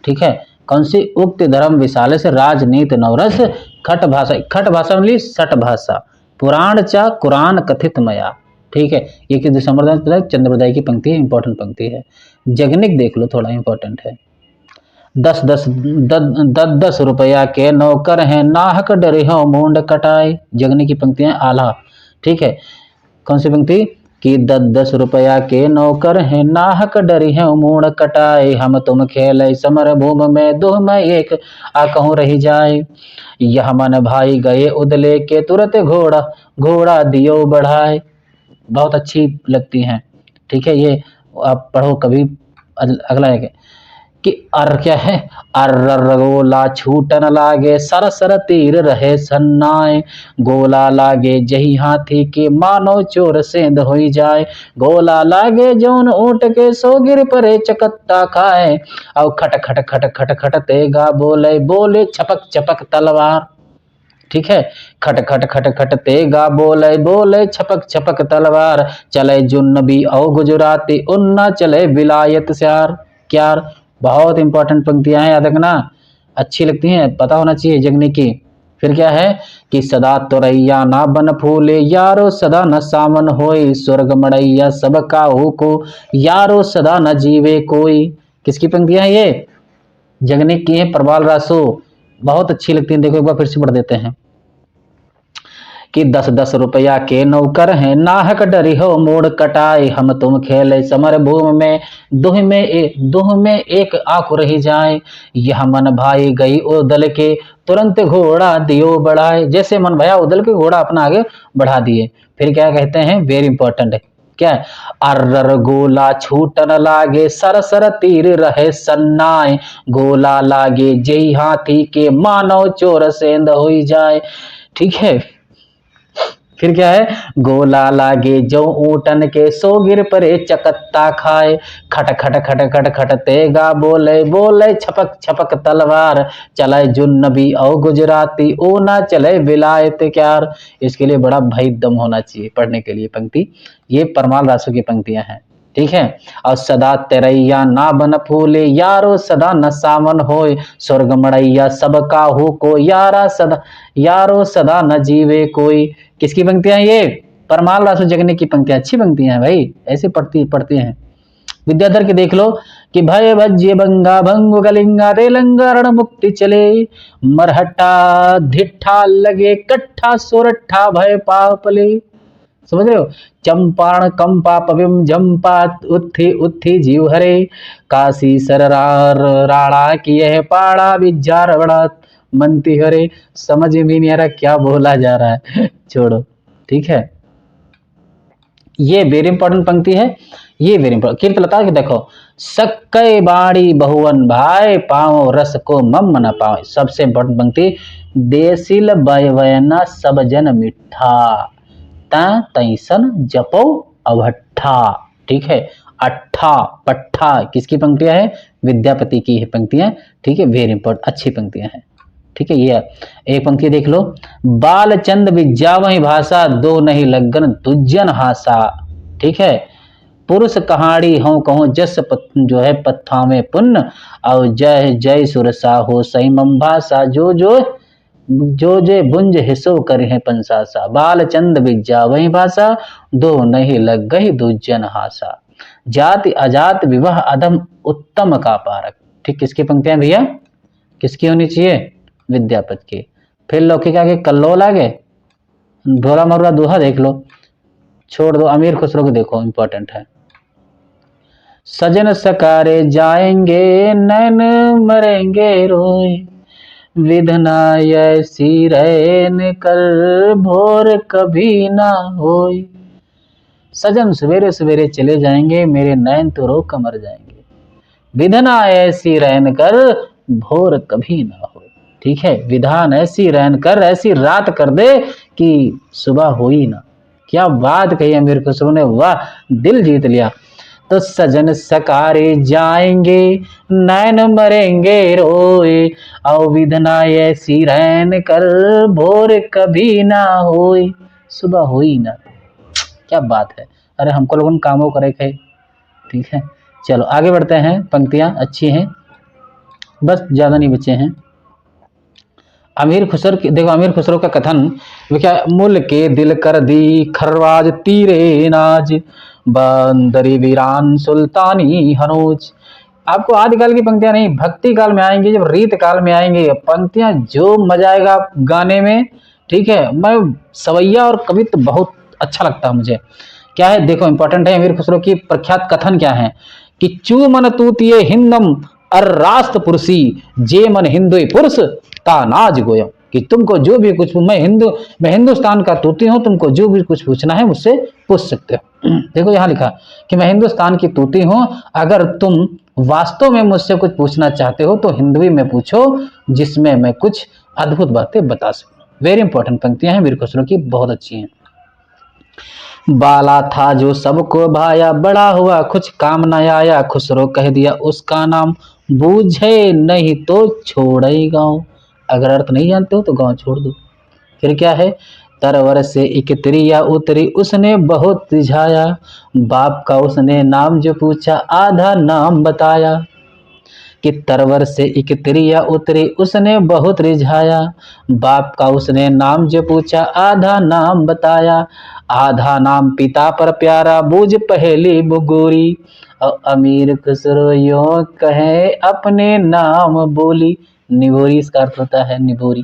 ठीक है। कौन सी, उक्त धर्म विशाल से राजनीत नवरस खट भाषा मिली सठ भाषा पुराण चा कुरान कथित मया, ठीक है। ये कि दिसंबर चंद्रप्रदाय की पंक्ति है, इंपॉर्टेंट पंक्ति है। जगनिक देख लो, थोड़ा इंपॉर्टेंट है। 10 रुपया के नौकर हैं नाहक डरे हो मूंड कटाए, जगनी की पंक्तियां आला, ठीक है। कौन सी पंक्ति कि 10 रुपया के नौकर हैं नाहक डरी है मूंड कटाए, हम तुम खेल समर भूमि में दुह में एक आ कहूँ रही जाए, यह मन भाई गए उदले के तुरंत घोड़ा घोड़ा दियो बढ़ाए, बहुत अच्छी लगती हैं, ठीक है। ये आप पढ़ो कभी। अगला है कि अर क्या है, अर्र गोला छूटन लागे सर सर तीर रहे सन्नाए, गोला लागे जही हाथी के मानो चोर सेंध होई जाए, गोला लागे जौन ऊँट के सो गिर परे चकत्ता खाए, और खट खट खट खट खट तेगा बोले बोले छपक छपक तलवार, ठीक है। खट खट खट खट तेगा बोले बोले छपक छपक तलवार, चले जुन्नबी औ गुजराती उन्ना चले विलायत स्यार क्यार, बहुत इंपॉर्टेंट पंक्तियां हैं, याद रखना, अच्छी लगती हैं, पता होना चाहिए जगने की। फिर क्या है कि सदा तोरैया ना बन फूले यारो सदा न सामन होई, स्वर्ग मड़ैया सब काहू को यारो सदा न जीवे कोई, किसकी पंक्तियां हैं ये, जगने की है, प्रबाल रासो, बहुत अच्छी लगती है। देखो एक बार फिर से पढ़ देते हैं कि 10 रुपया के नौकर हैं नाहक डरी हो मोड़ कटाए, हम तुम खेले समर भूमि में दुह में एक आंख रही जाए, यह मन भाई गई उदल के तुरंत घोड़ा दियो बढ़ाए, जैसे मन भया उदल के घोड़ा अपना आगे बढ़ा दिए। फिर क्या कहते हैं, वेरी इंपॉर्टेंट है, क्या है, अर्र गोला छूटन लागे सर सर तीर रहे सन्नाए, गोला लागे जई हाथी के मानव चोर सेंध होई जाए, ठीक है। फिर क्या है, गोला लागे जो ऊँटन के सो गिर परे चकत्ता खाए, खट खट खट खट खट तेगा बोले बोले छपक छपक तलवार, चले जुन्नबी और गुजराती ओ ना चले विलायत क्यार, इसके लिए बड़ा भाई दम होना चाहिए पढ़ने के लिए पंक्ति, ये परमाल रासो की पंक्तियां हैं, ठीक है। और सदा तेरैया ना बन फूले यारो सदा न सावन होए, स्वर्ग मड़ैया सब काहू को यारो सदा न जीवे कोई, किसकी पंक्तियां ये, परमाल रासो जगने की पंक्तियां, अच्छी पंक्तियां हैं भाई, ऐसे पढ़ते हैं। विद्याधर के देख लो कि भय भज्य भंगा भंग कलिंगा तेलंगा रण मुक्ति चले, मरहट्टा धिट्ठा लगे कट्ठा सोरठा भय पापले, समझ रहे हो, चंपारण कंपा पविम जंपा उत्थि उत्थि जीव हरे, काशी सर राणा की यह पाड़ा विजार बड़ा मनती हरे, समझ में नहीं आ रहा क्या बोला जा रहा है छोड़ो, ठीक है। ये वेरी इंपॉर्टेंट पंक्ति है, ये वेरी इंपॉर्टेंट। कीर्तलता की देखो, सक्के बाड़ी बहुवन भाई पाओ रस को मम न पाओ, सबसे इंपॉर्टेंट पंक्ति, देसिल बयवना सब जन मिठा तैसन जपो अवठा, ठीक है। अट्ठा पट्ठा किसकी पंक्तियां है, विद्यापति की है पंक्तियां, ठीक है, वेरी इंपॉर्टेंट, अच्छी पंक्तियां हैं, ठीक है। ये एक पंक्ति देख लो, बाल चंद विद्या वही भाषा दो नहीं लगन दुज्जन हासा, ठीक है। पुरुष कहाड़ी हूँ कहूँ जस जो है पत्था में पुण्य, और जय जय सुरसा हो सही मम भाषा जो जे बुंज हिसो करे हैं पंसासा, बाल चंद विद्या वही भाषा दो नहीं लग गई दुज्जन हासा, जाति अजात विवाह अधम उत्तम का पारक। ठीक, किसकी पंक्तियां भैया, किसकी होनी चाहिए, विद्यापति की। फिर लौकिक आगे कल्लोल आगे, भोला मरुआ दोहा देख लो, छोड़ दो, अमीर खुसरो को देखो, इंपॉर्टेंट है। सजन सकारे जाएंगे नैन मरेंगे रोए, विधना ऐसी रैन कल भोर कभी ना होए। सजन सवेरे सवेरे चले जाएंगे, मेरे नैन तो रो कर मर जाएंगे, विधना ऐसी रैन कर भोर कभी ना हो। ठीक है, विधान ऐसी रैन कर, ऐसी रात कर दे कि सुबह हो ही ना। क्या बात कही अमीर खुसरो ने, वाह, दिल जीत लिया। तो सजन सकारे जाएंगे नैन मरेंगे रोए, औ विधना ऐसी रैन कर भोर कभी ना होए, सुबह हो ही ना। क्या बात है, अरे हमको लोगों कामों करे थे। ठीक है, चलो आगे बढ़ते हैं, पंक्तियां अच्छी हैं, बस ज्यादा नहीं बचे हैं। अमीर खुसरो की देखो, अमीर खुसरो का कथन वो क्या, मुल के दिल कर दी खरवाज तीरे नाज, बंदरी वीरान सुल्तानी हनोज। आपको आदिकाल की पंक्तियां नहीं, भक्ति काल में आएंगी, जब रीत काल में आएंगी पंक्तियां, जो मजा आएगा गाने में। ठीक है, मैं सवैया और कवित्व बहुत अच्छा लगता है मुझे। क्या है देखो, इंपॉर्टेंट है, अमीर खुसरो की प्रख्यात कथन क्या है कि चू मन तूतिये हिंदम अर रास्त पुरुषी, जे मन हिंदू पुरुष तानाज गोयम। कि तुमको जो भी कुछ, मैं हिंदुस्तान का तूती हूं, तुमको जो भी कुछ पूछना है मुझसे पूछ सकते हो। देखो यहां लिखा कि मैं हिंदुस्तान की तूती हूं, अगर तुम वास्तव में मुझसे कुछ पूछना चाहते हो तो हिंदवी में पूछो, जिसमें मैं कुछ अद्भुत बातें बता सकूं। वेरी इंपॉर्टेंट पंक्तियां हैं मीर खुसरो की, बहुत अच्छी हैं। बाला था जो सबको भाया, बड़ा हुआ कुछ काम न आया, खुसरो कह दिया उसका नाम, बूझे नहीं तो छोड़े गाँव। अगर अर्थ नहीं जानते हो तो गाँव छोड़ दो। फिर क्या है, तरवर से एक त्रिया उतरी, उसने बहुत रिझाया, बाप का उसने नाम जो पूछा, आधा नाम बताया। कि तरवर से एक त्रिया उतरी, उसने बहुत रिझाया, बाप का उसने नाम जो पूछा, आधा नाम बताया। आधा नाम पिता पर प्यारा, बूझ पहली बुगोरी, और अमीर खुसरो यो कहे अपने नाम बोली। निभोरी इसका अर्थ होता है निभोरी।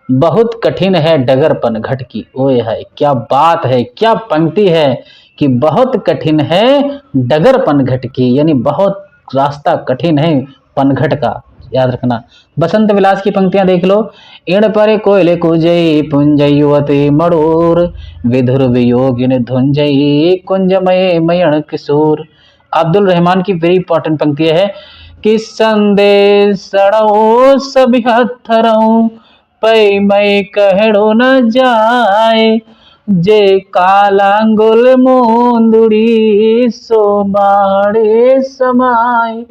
बहुत कठिन है डगरपन घट की, ओए है क्या बात है, क्या पंक्ति है कि बहुत कठिन है डगरपन घट की, यानी बहुत रास्ता कठिन है पनघट का, याद रखना। बसंत विलास की पंक्तियां देख लो, इण पर कोयले कुजई पुंजई युवती मड़ोर, विधुर वियोगिन धुंजई कुंजमय मयण किशोर। अब्दुल रहमान की वेरी इंपॉर्टेंट पंक्ति है कि संदेश सभी हथरऊ, पै मई कहड़ो न जाए, जे कालांगुल मुंदुड़ी सो बाड़े समाए।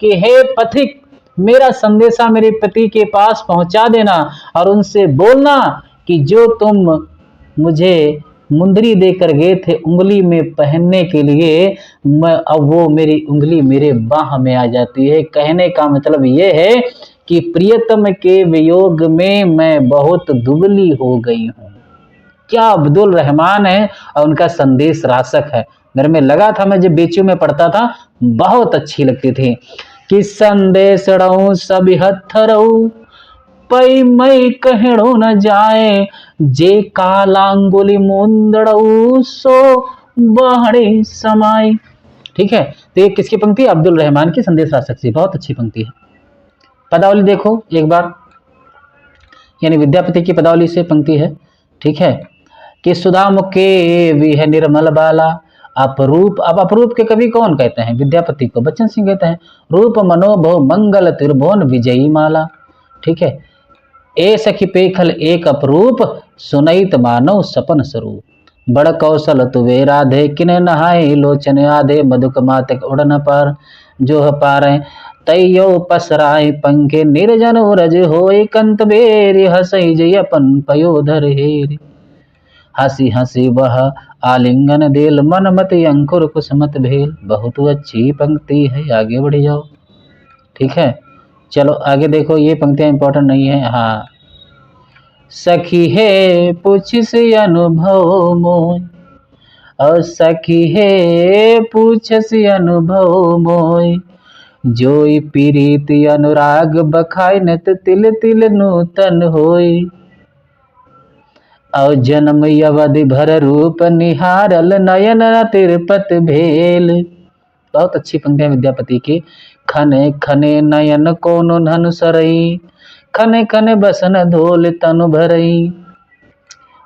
कि हे पथिक, मेरा संदेशा मेरे पति के पास पहुंचा देना और उनसे बोलना कि जो तुम मुझे मुंदरी देकर गए थे उंगली में पहनने के लिए, मैं अब वो मेरी उंगली मेरे बाह में आ जाती है। कहने का मतलब ये है कि प्रियतम के वियोग में मैं बहुत दुबली हो गई हूँ। क्या अब्दुल रहमान है और उनका संदेश रासक है। मेरे में लगा था, मैं जब बेचू में पढ़ता था बहुत अच्छी लगती थी कि संदेश सभी हथरऊ, पै मई कहड़ो न जाए, जे कालांगुली मुंदड़ऊ सो बहड़े समाई। ठीक है, तो ये किसकी पंक्ति है, अब्दुल रहमान की संदेश रासक से, बहुत अच्छी पंक्ति है। पदावली देखो एक बार, यानी विद्यापति की पदावली से पंक्ति है। ठीक है, कि सुधा मुखे भी है निर्मल बाला, अपरूप। अब अपरूप के कवि कौन कहते हैं, विद्यापति को बच्चन सिंह कहते हैं। रूप मनोभव मंगल त्रिभुवन विजयी माला। ठीक है, ए सखी पेखल एक अपरूप, सुनैत मानव सपन स्वरूप, बड़ कौशल तुवे राधे, किने नहाय लोचन आधे, मधुक मातक उड़न पर, जो पारे तैयो पसराय पंखे, निर्जन उरज होय कंत बेरी, हसई जय अपन पयोधर हेरी, हंसी हंसी वह आलिंगन देल, मन मत अंकुर कुसमत भेल। बहुत अच्छी पंक्ति है, आगे बढ़ जाओ। ठीक है, चलो आगे देखो, ये पंक्तियां इंपॉर्टेंट नहीं है। हाँ, सखी है पूछ से अनुभव मोय, और सखी हे पूछसी अनुभव मोय, जोई पीरीति अनुराग बखाय नत तिल तिल नूतन होय। और जन्म अवधि भर रूप निहारल, नयन तिरपत भेल। बहुत अच्छी पंक्तियां विद्यापति की। खने खने नयन कोनो धनु सरई, खने खने बसन धोल तनु भरई।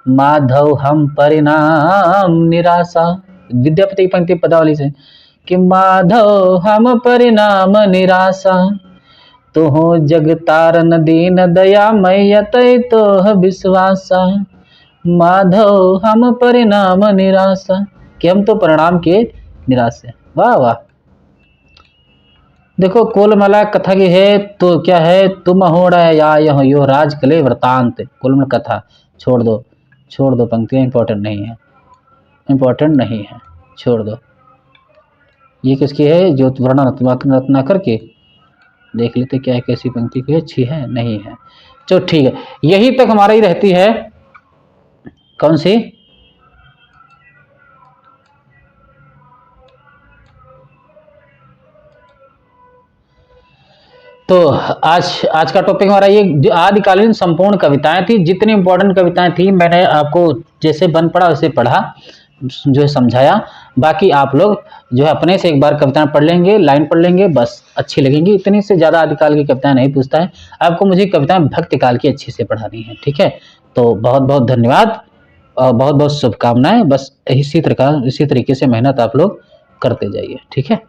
माधव हम परिणाम निराशा, विद्यापति की पंक्ति पदावली से कि माधव हम परिणाम निराशा, तुहो जग तारन दीन दया मय तय तोह विश्वासा। माधव हम परिणाम निराशा, कि हम तो परिणाम के निराश है। वाह वाह। देखो कोलमला कथा की है तो क्या है, तुम होड़ या यो राज कले वृतांत, कोलमल कथा छोड़ दो, छोड़ दो, पंक्तियां इंपॉर्टेंट नहीं है, इंपॉर्टेंट नहीं है, छोड़ दो। ये किसकी है, जो वर्णन रत्ना करके देख लेते क्या है, कैसी पंक्ति की अच्छी है नहीं है। चलो ठीक है, यही तक हमारा ही रहती है। कौन सी, तो आज का टॉपिक हमारा ये आदिकालीन संपूर्ण कविताएं थी। जितनी इंपॉर्टेंट कविताएं थी मैंने आपको जैसे बन पड़ा वैसे पढ़ा, जो है समझाया। बाकी आप लोग जो है अपने से एक बार कविताएं पढ़ लेंगे, लाइन पढ़ लेंगे, बस अच्छी लगेंगी। इतनी से ज़्यादा आदिकाल की कविताएं नहीं पूछता है, आपको मुझे कविताएं भक्ति काल की अच्छी से पढ़ानी है। ठीक है, तो बहुत बहुत धन्यवाद और बहुत बहुत शुभकामनाएं। बस इसी तरीके से मेहनत आप लोग करते जाइए। ठीक है।